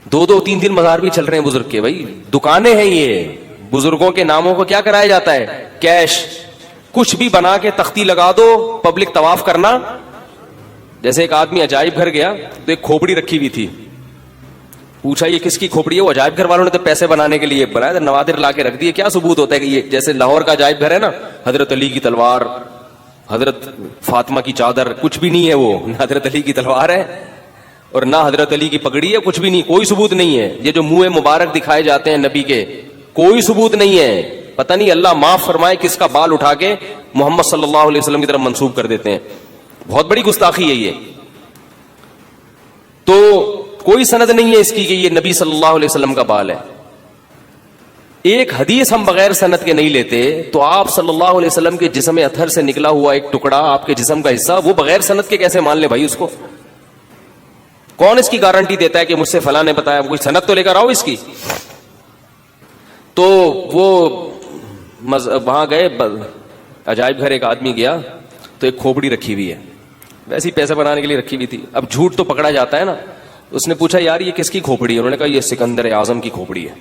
دو دو تین تین مزار بھی چل رہے ہیں بزرگ کے. بھائی دکانیں ہیں یہ, بزرگوں کے ناموں کو کیا کرایا جاتا ہے, کیش. کچھ بھی بنا کے تختی لگا دو, پبلک طواف کرنا. جیسے ایک آدمی عجائب گھر گیا تو ایک کھوپڑی رکھی ہوئی تھی, پوچھا یہ کس کی کھوپڑی ہے؟ وہ عجائب گھر والوں نے تو پیسے بنانے کے لیے بنایا, نوادر لا کے رکھ دیے. کیا ثبوت ہوتا ہے کہ یہ, جیسے لاہور کا عجائب گھر ہے نا, حضرت علی کی تلوار, حضرت فاطمہ کی چادر, کچھ بھی نہیں ہے وہ, نہ حضرت علی کی تلوار ہے اور نہ حضرت علی کی پگڑی ہے, کچھ بھی نہیں, کوئی ثبوت نہیں ہے. یہ جو منہ مبارک دکھائے جاتے ہیں نبی کے, کوئی ثبوت نہیں ہے. پتہ نہیں اللہ معاف فرمائے کس کا بال اٹھا کے محمد صلی اللہ علیہ وسلم کی طرف منسوب کر دیتے ہیں. بہت بڑی گستاخی ہے یہ. تو کوئی سند نہیں ہے اس کی کہ یہ نبی صلی اللہ علیہ وسلم کا بال ہے. ایک حدیث ہم بغیر سند کے نہیں لیتے, تو آپ صلی اللہ علیہ وسلم کے جسم اطہر سے نکلا ہوا ایک ٹکڑا, آپ کے جسم کا حصہ, وہ بغیر سند کے کیسے مان لے بھائی اس کو؟ کون اس کی گارنٹی دیتا ہے کہ مجھ سے فلاں نے بتایا؟ کوئی سند تو لے کر آؤ اس کی. تو وہ وہاں گئے عجائب گھر, ایک آدمی گیا تو ایک کھوپڑی رکھی ہوئی ہے, ویسے ہی پیسے بنانے کے لیے رکھی ہوئی تھی. اب جھوٹ تو پکڑا جاتا ہے نا. اس نے پوچھا یار یہ کس کی کھوپڑی ہے؟ انہوں نے کہا یہ سکندر اعظم کی کھوپڑی ہے.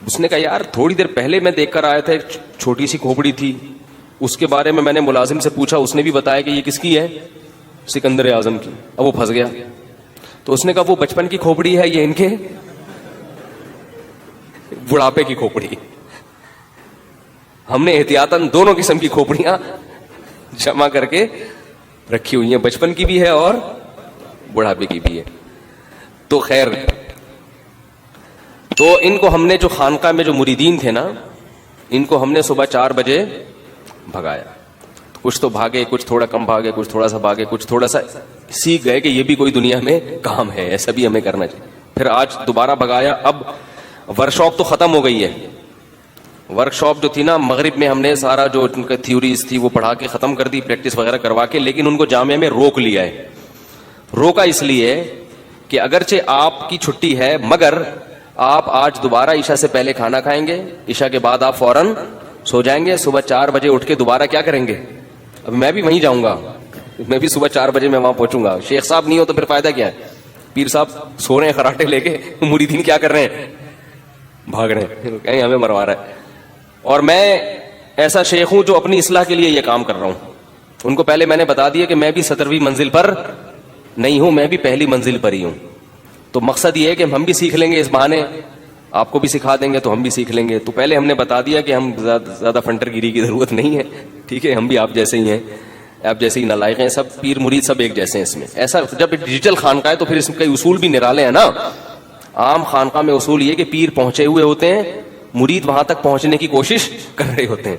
اس نے کہا یار تھوڑی دیر پہلے میں دیکھ کر آیا تھا, ایک چھوٹی سی کھوپڑی تھی, اس کے بارے میں نے ملازم سے پوچھا, اس نے بھی بتایا کہ یہ کس کی ہے, سکندر اعظم کی. اب وہ پھنس گیا. تو اس نے کہا وہ بچپن کی کھوپڑی ہے, یہ ان کے بڑھاپے کی کھوپڑی. ہم نے احتیاطاً دونوں قسم کی کھوپڑیاں جمع کر کے رکھی ہوئی ہیں, بچپن کی بھی ہے اور بڑھاپے کی بھی ہے. تو خیر, تو ان کو ہم نے جو خانقاہ میں جو مریدین تھے نا, ان کو ہم نے صبح 4 بجے بھگایا. کچھ تو بھاگے, کچھ تھوڑا کم بھاگے, کچھ تھوڑا سا بھاگے, کچھ تھوڑا سا سیکھ گئے کہ یہ بھی کوئی دنیا میں کام ہے, ایسا بھی ہمیں کرنا چاہیے. پھر آج دوبارہ بھگایا. اب ورکشاپ تو ختم ہو گئی ہے. ورکشاپ جو تھی نا مغرب میں, ہم نے سارا جو ان کا تھیوریز تھی وہ پڑھا کے ختم کر دی, پریکٹس وغیرہ کروا کے, لیکن ان کو جامعہ میں روک لیا ہے. روکا اس لیے کہ اگرچہ آپ کی چھٹی ہے, مگر آپ آج دوبارہ عشاء سے پہلے کھانا کھائیں گے, عشاء کے بعد آپ فوراً سو جائیں گے, صبح 4 بجے اٹھ کے دوبارہ کیا کریں گے؟ اب میں بھی وہیں جاؤں گا, میں بھی صبح 4 بجے میں وہاں پہنچوں گا. شیخ صاحب نہیں ہو تو پھر فائدہ کیا ہے؟ پیر صاحب سو رہے ہیں خراٹے لے کے, مریدین کیا کر رہے ہیں؟ بھاگ رہے ہیں, کہیں ہمیں مروا رہا ہے. اور میں ایسا شیخ ہوں جو اپنی اصلاح کے لیے یہ کام کر رہا ہوں. ان کو پہلے میں نے بتا دیا کہ میں بھی 17ویں منزل پر نہیں ہوں, میں بھی پہلی منزل پر ہی ہوں. تو مقصد یہ ہے کہ ہم بھی سیکھ لیں گے اس بہانے, آپ کو بھی سکھا دیں گے تو ہم بھی سیکھ لیں گے. تو پہلے ہم نے بتا دیا کہ ہم زیادہ فنٹر گیری کی ضرورت نہیں ہے, ٹھیک ہے, ہم بھی آپ جیسے ہی ہیں, آپ جیسے ہی نالائق ہیں, سب پیر مرید سب ایک جیسے ہیں اس میں. ایسا جب ڈیجیٹل خانقاہ ہے تو پھر اس کے اصول بھی نرالے ہیں نا. عام خانقاہ میں اصول یہ کہ پیر پہنچے ہوئے ہوتے ہیں, مرید وہاں تک پہنچنے کی کوشش کر رہے ہوتے ہیں.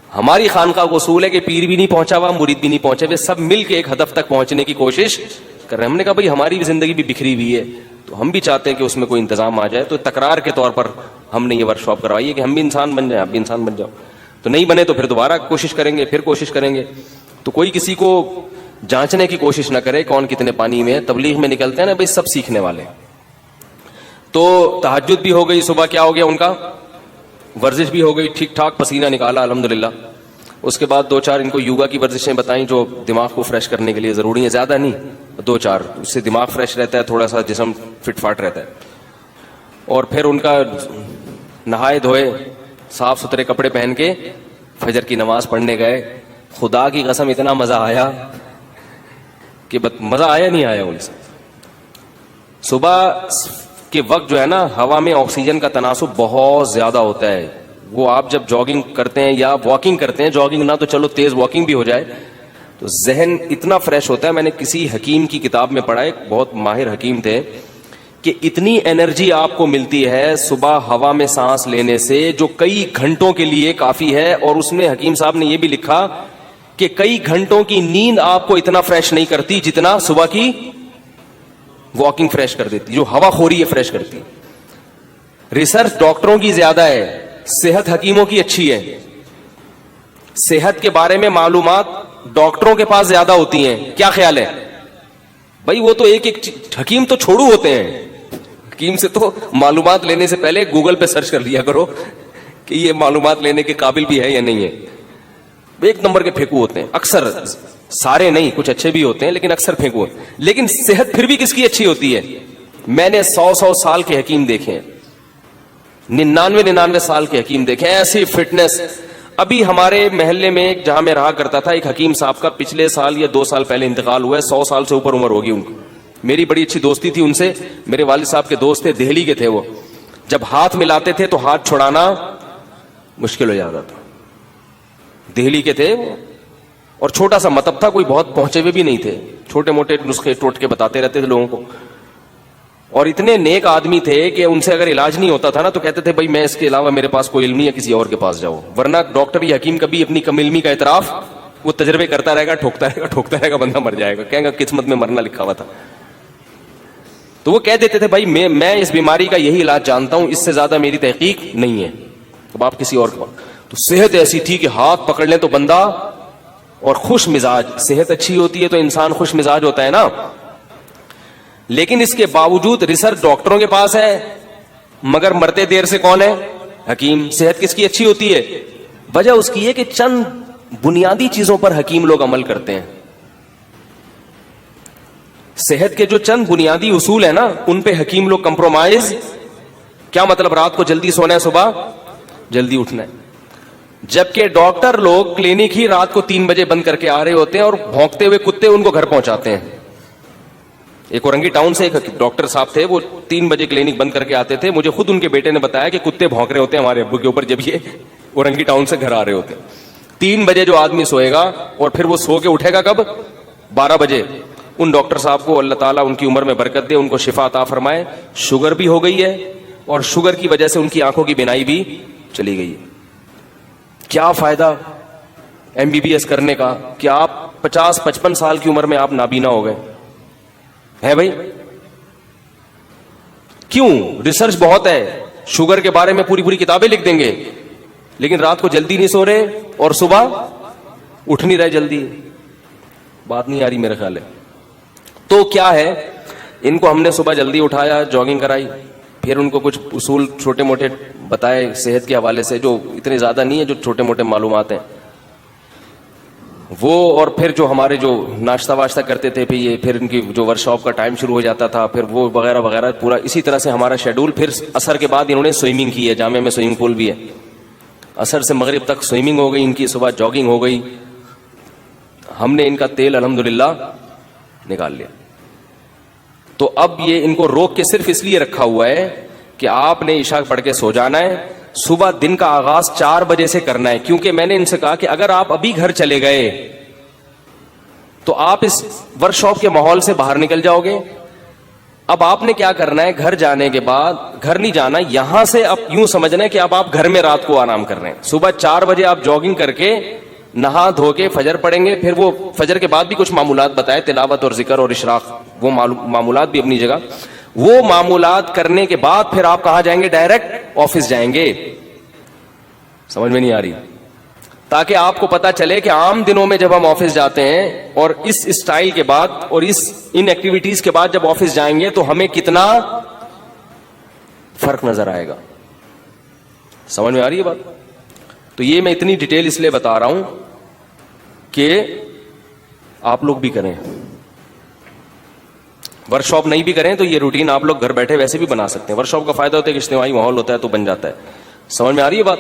ہماری خانقاہ کا اصول ہے کہ پیر بھی نہیں پہنچا ہوا, مرید بھی نہیں پہنچے ہوئے, سب مل کے ایک ہدف تک پہنچنے کی کوشش کر رہے ہیں. ہم نے کہا بھائی ہماری بھی زندگی بھی بکھری ہوئی ہے, تو ہم بھی چاہتے ہیں کہ اس میں کوئی انتظام آ جائے. تو تکرار کے طور پر ہم نے یہ ورکشاپ کروائی ہے کہ ہم بھی انسان بن جائیں, آپ بھی انسان بن جاؤ. تو نہیں بنے تو پھر دوبارہ کوشش کریں گے, پھر کوشش کریں گے. تو کوئی کسی کو جانچنے کی کوشش نہ کرے کون کتنے پانی میں. تبلیغ میں نکلتے ہیں نا بھائی سب سیکھنے والے. تو تہجد بھی ہو گئی, صبح کیا ہو گیا ان کا, ورزش بھی ہو گئی, ٹھیک ٹھاک پسینہ نکالا الحمدللہ. اس کے بعد 2-4 ان کو یوگا کی ورزشیں بتائیں جو دماغ کو فریش کرنے کے لیے ضروری ہیں, زیادہ نہیں, 2-4, اس سے دماغ فریش رہتا ہے, تھوڑا سا جسم فٹ فاٹ رہتا ہے. اور پھر ان کا نہائے دھوئے صاف ستھرے کپڑے پہن کے فجر کی نماز پڑھنے گئے. خدا کی قسم اتنا مزہ آیا کہ مزہ آیا نہیں آیا ان سے. صبح کے وقت جو ہے نا ہوا میں آکسیجن کا تناسب بہت زیادہ ہوتا ہے. وہ آپ جب جاگنگ کرتے ہیں یا واکنگ کرتے ہیں, جاگنگ نہ تو چلو تیز واکنگ بھی ہو جائے, تو ذہن اتنا فریش ہوتا ہے. میں نے کسی حکیم کی کتاب میں پڑھا, ایک بہت ماہر حکیم تھے, کہ اتنی انرجی آپ کو ملتی ہے صبح ہوا میں سانس لینے سے جو کئی گھنٹوں کے لیے کافی ہے. اور اس میں حکیم صاحب نے یہ بھی لکھا کہ کئی گھنٹوں کی نیند آپ کو اتنا فریش نہیں کرتی جتنا صبح کی واکنگ فریش کر دیتی, جو ہوا خوری ہے فریش کرتی. ریسرچ ڈاکٹروں کی زیادہ ہے, صحت حکیموں کی اچھی ہے. صحت کے بارے میں معلومات ڈاکٹروں کے پاس زیادہ ہوتی ہیں. کیا خیال ہے بھائی؟ وہ تو ایک حکیم تو چھوڑو ہوتے ہیں. حکیم سے تو معلومات لینے سے پہلے گوگل پہ سرچ کر لیا کرو کہ یہ معلومات لینے کے قابل بھی ہے یا نہیں ہے. ایک نمبر کے پھینکو ہوتے ہیں اکثر, سارے نہیں, کچھ اچھے بھی ہوتے ہیں لیکن اکثر پھینکو. لیکن صحت پھر بھی کس کی اچھی ہوتی ہے؟ میں نے 100 سال کے حکیم دیکھے ہیں, 99 سال کے حکیم دیکھے ہیں, ایسی فٹنس. ابھی ہمارے محلے میں جہاں میں رہا کرتا تھا, ایک حکیم صاحب کا پچھلے سال یا 2 سال پہلے انتقال ہوا ہے. 100 سال سے اوپر عمر ہوگی ان کی. میری بڑی اچھی دوستی تھی ان سے, میرے والد صاحب کے دوست تھے, دہلی کے تھے وہ. جب ہاتھ ملاتے تھے تو ہاتھ چھڑانا مشکل ہو جاتا تھا. دہلی کے تھے وہ, اور چھوٹا سا مطلب تھا, کوئی بہت پہنچے ہوئے بھی نہیں تھے, چھوٹے موٹے نسخے ٹوٹکے بتاتے رہتے تھے لوگوں کو. اور اتنے نیک آدمی تھے کہ ان سے اگر علاج نہیں ہوتا تھا نا تو کہتے تھے بھائی میں اس کے علاوہ میرے پاس کوئی علم نہیں ہے, کسی اور کے پاس جاؤ. ورنہ ڈاکٹر یا حکیم کبھی اپنی کم علمی کا اعتراف, وہ تجربے کرتا رہے گا, ٹھوکتا رہے گا, بندہ مر جائے گا, کہیں گا قسمت میں مرنا لکھا ہوا تھا. تو وہ کہہ دیتے تھے بھائی میں اس بیماری کا یہی علاج جانتا ہوں, اس سے زیادہ میری تحقیق نہیں ہے, اب آپ کسی اور کے پاس. تو صحت ایسی تھی کہ ہاتھ پکڑ لیں تو بندہ, اور خوش مزاج. صحت اچھی ہوتی ہے تو انسان خوش مزاج ہوتا ہے نا. لیکن اس کے باوجود ریسرچ ڈاکٹروں کے پاس ہے, مگر مرتے دیر سے کون ہے؟ حکیم. صحت کس کی اچھی ہوتی ہے؟ وجہ اس کی ہے کہ چند بنیادی چیزوں پر حکیم لوگ عمل کرتے ہیں. صحت کے جو چند بنیادی اصول ہیں نا, ان پہ حکیم لوگ کمپرومائز. کیا مطلب؟ رات کو جلدی سونا ہے, صبح جلدی اٹھنا ہے. جبکہ ڈاکٹر لوگ کلینک ہی رات کو 3 بجے بند کر کے آ رہے ہوتے ہیں, اور بھونکتے ہوئے کتے ان کو گھر پہنچاتے ہیں. ایک اورنگی ٹاؤن سے ایک ڈاکٹر صاحب تھے, وہ 3 بجے کلینک بند کر کے آتے تھے. مجھے خود ان کے بیٹے نے بتایا کہ کتے بھونک رہے ہوتے ہیں ہمارے ابو کے اوپر جب یہ اورنگی ٹاؤن سے گھر آ رہے ہوتے ہیں. 3 بجے جو آدمی سوئے گا اور پھر وہ سو کے اٹھے گا کب؟ 12 بجے. ان ڈاکٹر صاحب کو اللہ تعالیٰ ان کی عمر میں برکت دے, ان کو شفا عطا فرمائے. شوگر بھی ہو گئی ہے, اور شوگر کی وجہ سے ان کی آنکھوں کی بینائی بھی چلی گئی ہے. کیا فائدہ MBBS کرنے کا کہ آپ 50-55 سال کی عمر میں آپ نابینا ہو گئے ہے بھائی. کیوں؟ ریسرچ بہت ہے, شوگر کے بارے میں پوری کتابیں لکھ دیں گے, لیکن رات کو جلدی نہیں سو رہے اور صبح اٹھ نہیں رہے جلدی. بات نہیں آ رہی میرے خیال ہے. تو کیا ہے, ان کو ہم نے صبح جلدی اٹھایا, جاگنگ کرائی, پھر ان کو کچھ اصول چھوٹے موٹے بتائے صحت کے حوالے سے, جو اتنے زیادہ نہیں ہے, جو چھوٹے موٹے معلومات ہیں وہ. اور پھر جو ہمارے جو ناشتہ واشتہ کرتے تھے, پھر ان کی جو ورک شاپ کا ٹائم شروع ہو جاتا تھا, پھر وہ وغیرہ وغیرہ, پورا اسی طرح سے ہمارا شیڈول. پھر عصر کے بعد انہوں نے سوئمنگ کی ہے, جامع میں سوئمنگ پول بھی ہے. عصر سے مغرب تک سوئمنگ ہو گئی ان کی, صبح جاگنگ ہو گئی. ہم نے ان کا تیل الحمدللہ نکال لیا. تو اب یہ ان کو روک کے صرف اس لیے رکھا ہوا ہے کہ آپ نے عشاء پڑھ کے سو جانا ہے, صبح دن کا آغاز 4 بجے سے کرنا ہے. کیونکہ میں نے ان سے کہا کہ اگر آپ ابھی گھر چلے گئے تو آپ اس ورک شاپ کے ماحول سے باہر نکل جاؤ گے. اب آپ نے کیا کرنا ہے, گھر جانے کے بعد, گھر نہیں جانا, یہاں سے اب یوں سمجھنا ہے کہ اب آپ گھر میں رات کو آرام کر رہے ہیں. صبح 4 بجے آپ جاگنگ کر کے نہا دھو کے فجر پڑھیں گے. پھر وہ فجر کے بعد بھی کچھ معمولات بتائے, تلاوت اور ذکر اور اشراق, وہ معمولات بھی اپنی جگہ. وہ معمولات کرنے کے بعد پھر آپ کہاں جائیں گے؟ ڈائریکٹ آفس جائیں گے. سمجھ میں نہیں آ رہی؟ تاکہ آپ کو پتا چلے کہ عام دنوں میں جب ہم آفس جاتے ہیں اور اس اسٹائل کے بعد اور ان ایکٹیویٹیز کے بعد جب آفس جائیں گے تو ہمیں کتنا فرق نظر آئے گا. سمجھ میں آ رہی ہے بات؟ تو یہ میں اتنی ڈیٹیل اس لیے بتا رہا ہوں کہ آپ لوگ بھی کریں. ورک شاپ نہیں بھی کریں تو یہ روٹین آپ لوگ گھر بیٹھے ویسے بھی بنا سکتے ہیں. ورک شاپ کا فائدہ ہوتا ہے کہ اجتماعی ماحول ہوتا ہے تو بن جاتا ہے. سمجھ میں آ رہی ہے بات؟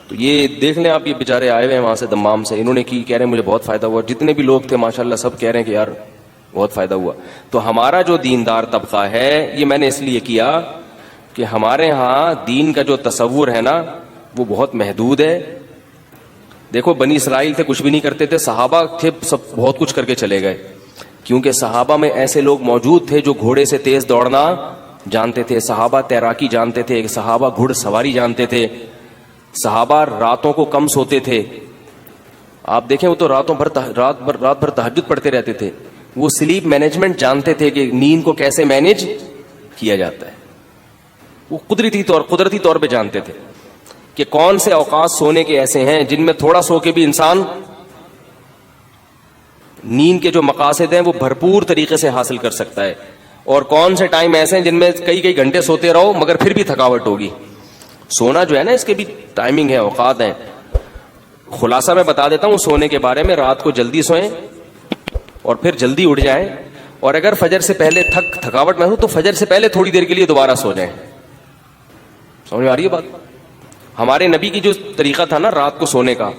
تو یہ دیکھ لیں آپ, یہ بیچارے آئے ہوئے ہیں وہاں سے دمام سے, انہوں نے کی, کہہ رہے ہیں مجھے بہت فائدہ ہوا. جتنے بھی لوگ تھے ماشاءاللہ سب کہہ رہے ہیں کہ یار بہت فائدہ ہوا. تو ہمارا جو دیندار طبقہ ہے, یہ میں نے اس لیے کیا کہ ہمارے ہاں دین کا جو تصور ہے نا وہ بہت محدود ہے. دیکھو بنی اسرائیل تھے, کچھ بھی نہیں کرتے تھے, صحابہ تھے سب بہت کچھ کر کے چلے گئے. کیونکہ صحابہ میں ایسے لوگ موجود تھے جو گھوڑے سے تیز دوڑنا جانتے تھے, صحابہ تیراکی جانتے تھے, صحابہ گھڑ سواری جانتے تھے, صحابہ راتوں کو کم سوتے تھے. آپ دیکھیں وہ تو رات بھر تہجد پڑھتے رہتے تھے. وہ سلیپ مینجمنٹ جانتے تھے کہ نیند کو کیسے مینج کیا جاتا ہے. وہ قدرتی طور پہ جانتے تھے کہ کون سے اوقات سونے کے ایسے ہیں جن میں تھوڑا سو کے بھی انسان نیند کے جو مقاصد ہیں وہ بھرپور طریقے سے حاصل کر سکتا ہے, اور کون سے ٹائم ایسے ہیں جن میں کئی گھنٹے سوتے رہو مگر پھر بھی تھکاوٹ ہوگی. سونا جو ہے نا اس کے بھی ٹائمنگ ہے, اوقات ہیں. خلاصہ میں بتا دیتا ہوں سونے کے بارے میں. رات کو جلدی سوئیں اور پھر جلدی اٹھ جائیں, اور اگر فجر سے پہلے تھکاوٹ محسوس تو فجر سے پہلے تھوڑی دیر کے لیے دوبارہ سو جائیں. سمجھ میں آ رہی ہے بات؟ ہمارے نبی کی جو طریقہ تھا نا رات کو سونے کا,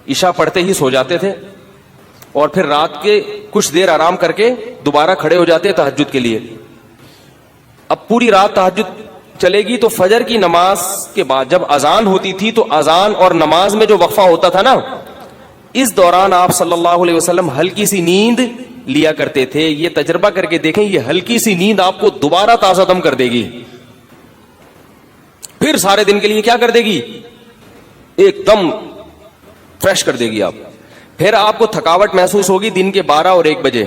عشاء پڑھتے ہی سو جاتے تھے اور پھر رات کے کچھ دیر آرام کر کے دوبارہ کھڑے ہو جاتے تہجد کے لیے. اب پوری رات تہجد چلے گی تو فجر کی نماز کے بعد جب اذان ہوتی تھی تو اذان اور نماز میں جو وقفہ ہوتا تھا نا, اس دوران آپ صلی اللہ علیہ وسلم ہلکی سی نیند لیا کرتے تھے. یہ تجربہ کر کے دیکھیں, یہ ہلکی سی نیند آپ کو دوبارہ تازہ دم کر دے گی, پھر سارے دن کے لیے کیا کر دے گی, ایک دم فریش کر دے گی آپ. پھر آپ کو تھکاوٹ محسوس ہوگی دن کے 12 اور 1 بجے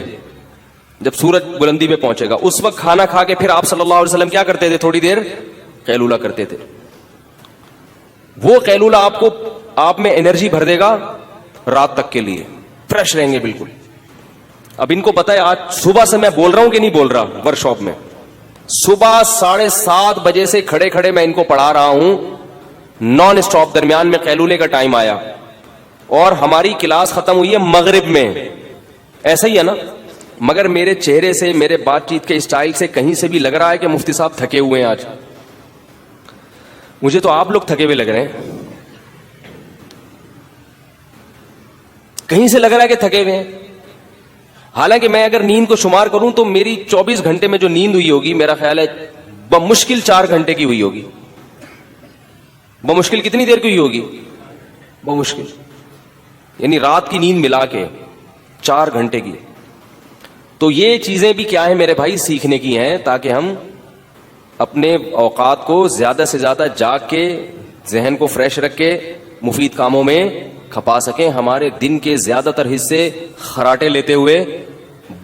جب سورج بلندی پہ پہنچے گا. اس وقت کھانا کھا کے پھر آپ صلی اللہ علیہ وسلم کیا کرتے تھے, تھوڑی دیر قیلولہ کرتے تھے. وہ قیلولہ آپ میں انرجی بھر دے گا رات تک کے لیے, فریش رہیں گے بالکل. اب ان کو پتا ہے آج صبح سے میں بول رہا ہوں کہ نہیں بول رہا, ورک شاپ میں صبح 7:30 بجے سے کھڑے کھڑے میں ان کو پڑھا رہا ہوں نان اسٹاپ. درمیان میں قیلولے کا ٹائم آیا اور ہماری کلاس ختم ہوئی ہے مغرب میں. ایسا ہی ہے نا, مگر میرے چہرے سے, میرے بات چیت کے اسٹائل سے کہیں سے بھی لگ رہا ہے کہ مفتی صاحب تھکے ہوئے ہیں آج. مجھے تو آپ لوگ تھکے ہوئے لگ رہے ہیں, کہیں سے لگ رہا ہے کہ تھکے ہوئے ہیں. حالانکہ میں اگر نیند کو شمار کروں تو میری 24 گھنٹے میں جو نیند ہوئی ہوگی میرا خیال ہے بمشکل 4 گھنٹے کی ہوئی ہوگی. بمشکل کتنی دیر کی ہوئی ہوگی, بمشکل یعنی رات کی نیند ملا کے 4 گھنٹے کی. تو یہ چیزیں بھی کیا ہیں میرے بھائی, سیکھنے کی ہیں, تاکہ ہم اپنے اوقات کو زیادہ سے زیادہ جاگ کے ذہن کو فریش رکھ کے مفید کاموں میں کھپا سکیں. ہمارے دن کے زیادہ تر حصے خراٹے لیتے ہوئے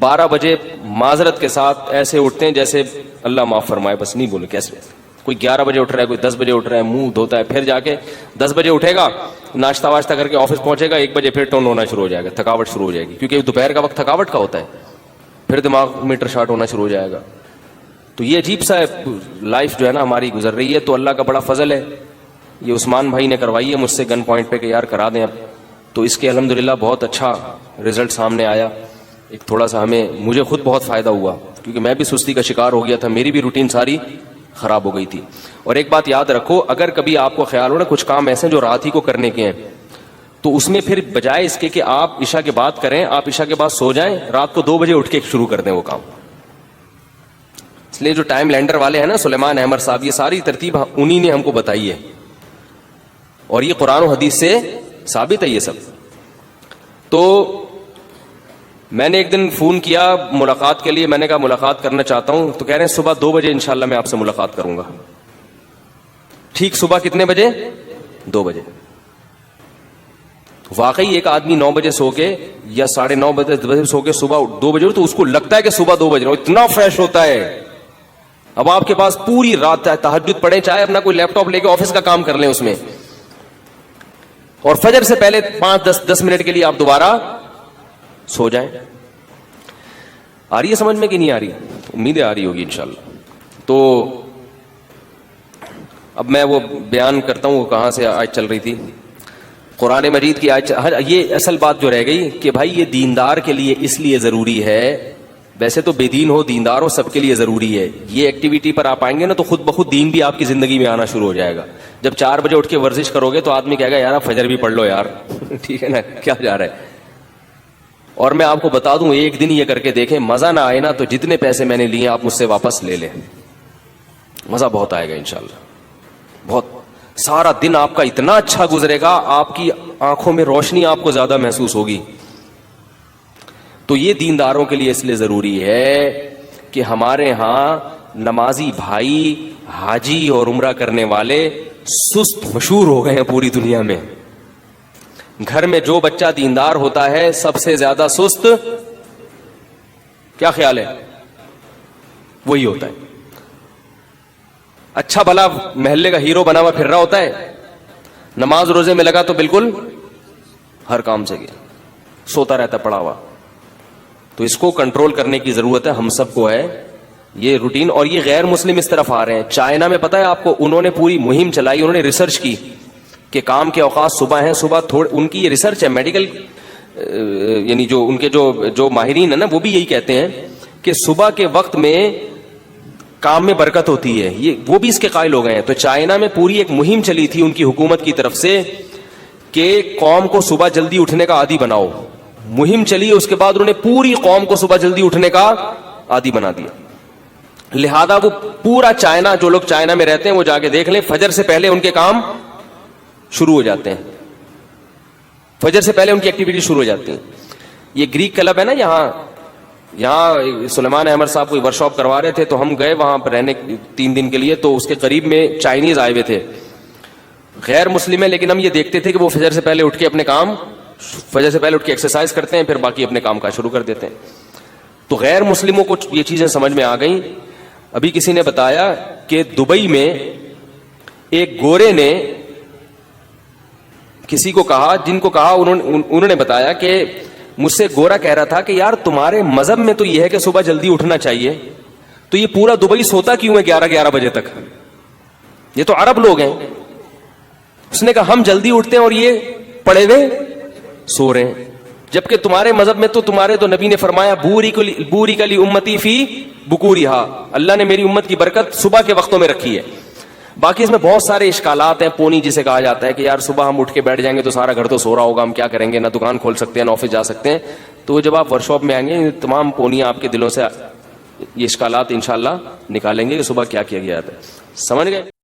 12 بجے معذرت کے ساتھ ایسے اٹھتے ہیں جیسے اللہ معاف فرمائے, بس نہیں بولے کیسے, کوئی 11 بجے اٹھ رہا ہے, کوئی 10 بجے اٹھ رہا ہے, منہ دھوتا ہے, پھر جا کے 10 بجے اٹھے گا, ناشتہ واشتہ کر کے آفس پہنچے گا, 1 بجے پھر ٹون ہونا شروع ہو جائے گا, تھکاوٹ شروع ہو جائے گی, کیونکہ دوپہر کا وقت تھکاوٹ کا ہوتا ہے, پھر دماغ میٹر شارٹ ہونا شروع ہو جائے گا. تو یہ عجیب سا لائف جو ہے نا ہماری گزر رہی ہے. تو اللہ کا بڑا فضل ہے, یہ عثمان بھائی نے کروائی ہے مجھ سے گن پوائنٹ پہ کہ یار کرا دیں اب, تو اس کے الحمدللہ بہت اچھا رزلٹ سامنے آیا. ایک تھوڑا سا مجھے خود بہت فائدہ ہوا, کیونکہ میں بھی سستی کا شکار ہو گیا تھا, میری بھی روٹین ساری خراب ہو گئی تھی. اور ایک بات یاد رکھو, اگر کبھی آپ کو خیال ہو نا کچھ کام ایسے جو رات ہی کو کرنے کے ہیں, تو اس میں پھر بجائے اس کے کہ آپ عشاء کے بعد کریں, آپ عشاء کے بعد سو جائیں, رات کو 2 بجے اٹھ کے شروع کر دیں وہ کام. اس لیے جو ٹائم لینڈر والے ہیں نا, سلیمان احمد صاحب, یہ ساری ترتیب انہی نے ہم کو بتائی ہے, اور یہ قرآن و حدیث سے ثابت ہے یہ سب. تو میں نے ایک دن فون کیا ملاقات کے لیے, میں نے کہا ملاقات کرنا چاہتا ہوں, تو کہہ رہے ہیں صبح 2 بجے انشاءاللہ میں آپ سے ملاقات کروں گا. ٹھیک صبح کتنے بجے, 2 بجے. واقعی ایک آدمی 9 بجے سو کے یا 9:30 بجے 10 بجے سو کے صبح 2 بجے, تو اس کو لگتا ہے کہ صبح 2 بج رہا ہوں, اتنا فریش ہوتا ہے. اب آپ کے پاس پوری رات تہجد پڑھیں, چاہے اپنا کوئی لیپ ٹاپ لے کے آفس کا کام کر لیں اس میں, اور فجر سے پہلے 5-10 منٹ کے لیے آپ دوبارہ سو جائیں. آ رہی ہے سمجھ میں کہ نہیں آ رہی؟ امیدیں آ رہی ہوگی انشاءاللہ. تو اب میں وہ بیان کرتا ہوں وہ کہاں سے آیت چل رہی تھی, قرآن مجید کی آیت. یہ اصل بات جو رہ گئی کہ بھائی یہ دیندار کے لیے اس لیے ضروری ہے, ویسے تو بے دین ہو دیندار ہو سب کے لیے ضروری ہے. یہ ایکٹیویٹی پر آپ آئیں گے نا تو خود بخود دین بھی آپ کی زندگی میں آنا شروع ہو جائے گا. جب 4 بجے اٹھ کے ورزش کرو گے تو آدمی کہے گا یار فجر بھی پڑھ لو یار, ٹھیک ہے نا, کیا جا رہا ہے. اور میں آپ کو بتا دوں, ایک دن یہ کر کے دیکھیں, مزہ نہ آئے نا تو جتنے پیسے میں نے لیے آپ مجھ سے واپس لے لیں, مزہ بہت آئے گا انشاءاللہ. بہت سارا دن آپ کا اتنا اچھا گزرے گا, آپ کی آنکھوں میں روشنی آپ کو زیادہ محسوس ہوگی. تو یہ دینداروں کے لیے اس لیے ضروری ہے کہ ہمارے ہاں نمازی بھائی, حاجی اور عمرہ کرنے والے سست مشہور ہو گئے ہیں پوری دنیا میں. گھر میں جو بچہ دیندار ہوتا ہے سب سے زیادہ سست, کیا خیال ہے, وہی ہوتا ہے. اچھا بھلا محلے کا ہیرو بنا ہوا پھر رہا ہوتا ہے, نماز روزے میں لگا تو بالکل ہر کام سے گیا, سوتا رہتا پڑا ہوا. تو اس کو کنٹرول کرنے کی ضرورت ہے, ہم سب کو ہے یہ روٹین. اور یہ غیر مسلم اس طرف آ رہے ہیں. چائنا میں پتہ ہے آپ کو, انہوں نے پوری مہم چلائی, انہوں نے ریسرچ کی کہ کام کے اوقات صبح ہیں, صبح ان کی یہ ریسرچ ہے میڈیکل, یعنی جو ان کے جو ماہرین ہیں نا وہ بھی یہی کہتے ہیں کہ صبح کے وقت میں کام میں برکت ہوتی ہے، یہ وہ بھی اس کے قائل ہو گئے ہیں. تو چائنا میں پوری ایک مہم چلی تھی ان کی حکومت کی طرف سے کہ قوم کو صبح جلدی اٹھنے کا عادی بناؤ. مہم چلی، اس کے بعد انہوں نے پوری قوم کو صبح جلدی اٹھنے کا عادی بنا دیا. لہذا وہ پورا چائنا، جو لوگ چائنا میں رہتے ہیں وہ جا کے دیکھ لیں، فجر سے پہلے ان کے کام شروع ہو جاتے ہیں، فجر سے پہلے ان کی ایکٹیویٹی شروع ہو جاتی ہیں. یہ گریک کلب ہے نا، یہاں سلیمان احمد صاحب کوئی ورک شاپ کروا رہے تھے، تو ہم گئے وہاں پر رہنے 3 دن کے لیے. تو اس کے قریب میں چائنیز آئے ہوئے تھے، غیر مسلم ہے، لیکن ہم یہ دیکھتے تھے کہ وہ فجر سے پہلے اٹھ کے اپنے کام، فجر سے پہلے اٹھ کے ایکسرسائز کرتے ہیں، پھر باقی اپنے کام کا شروع کر دیتے ہیں. تو غیر مسلموں کو یہ چیزیں سمجھ میں آ گئیں. ابھی کسی نے بتایا کہ دبئی میں ایک گورے نے کسی کو کہا، جن کو کہا انہوں نے بتایا کہ مجھ سے گورا کہہ رہا تھا کہ یار تمہارے مذہب میں تو یہ ہے کہ صبح جلدی اٹھنا چاہیے، تو یہ پورا دبئی سوتا کیوں ہے 11 بجے تک؟ یہ تو عرب لوگ ہیں. اس نے کہا ہم جلدی اٹھتے ہیں اور یہ پڑے ہوئے سو رہے ہیں، جبکہ تمہارے مذہب میں تو تمہارے تو نبی نے فرمایا بوری کلی امتی فی بکوریہا، اللہ نے میری امت کی برکت صبح کے وقتوں میں رکھی ہے. باقی اس میں بہت سارے اشکالات ہیں. پونی جسے کہا جاتا ہے کہ یار صبح ہم اٹھ کے بیٹھ جائیں گے تو سارا گھر تو سو رہا ہوگا، ہم کیا کریں گے، نہ دکان کھول سکتے ہیں نہ آفس جا سکتے ہیں. تو جب آپ ورک شاپ میں آئیں گے تمام پونیاں آپ کے دلوں سے یہ اشکالات انشاءاللہ نکالیں گے کہ صبح کیا کیا گیا تھا. سمجھ گئے؟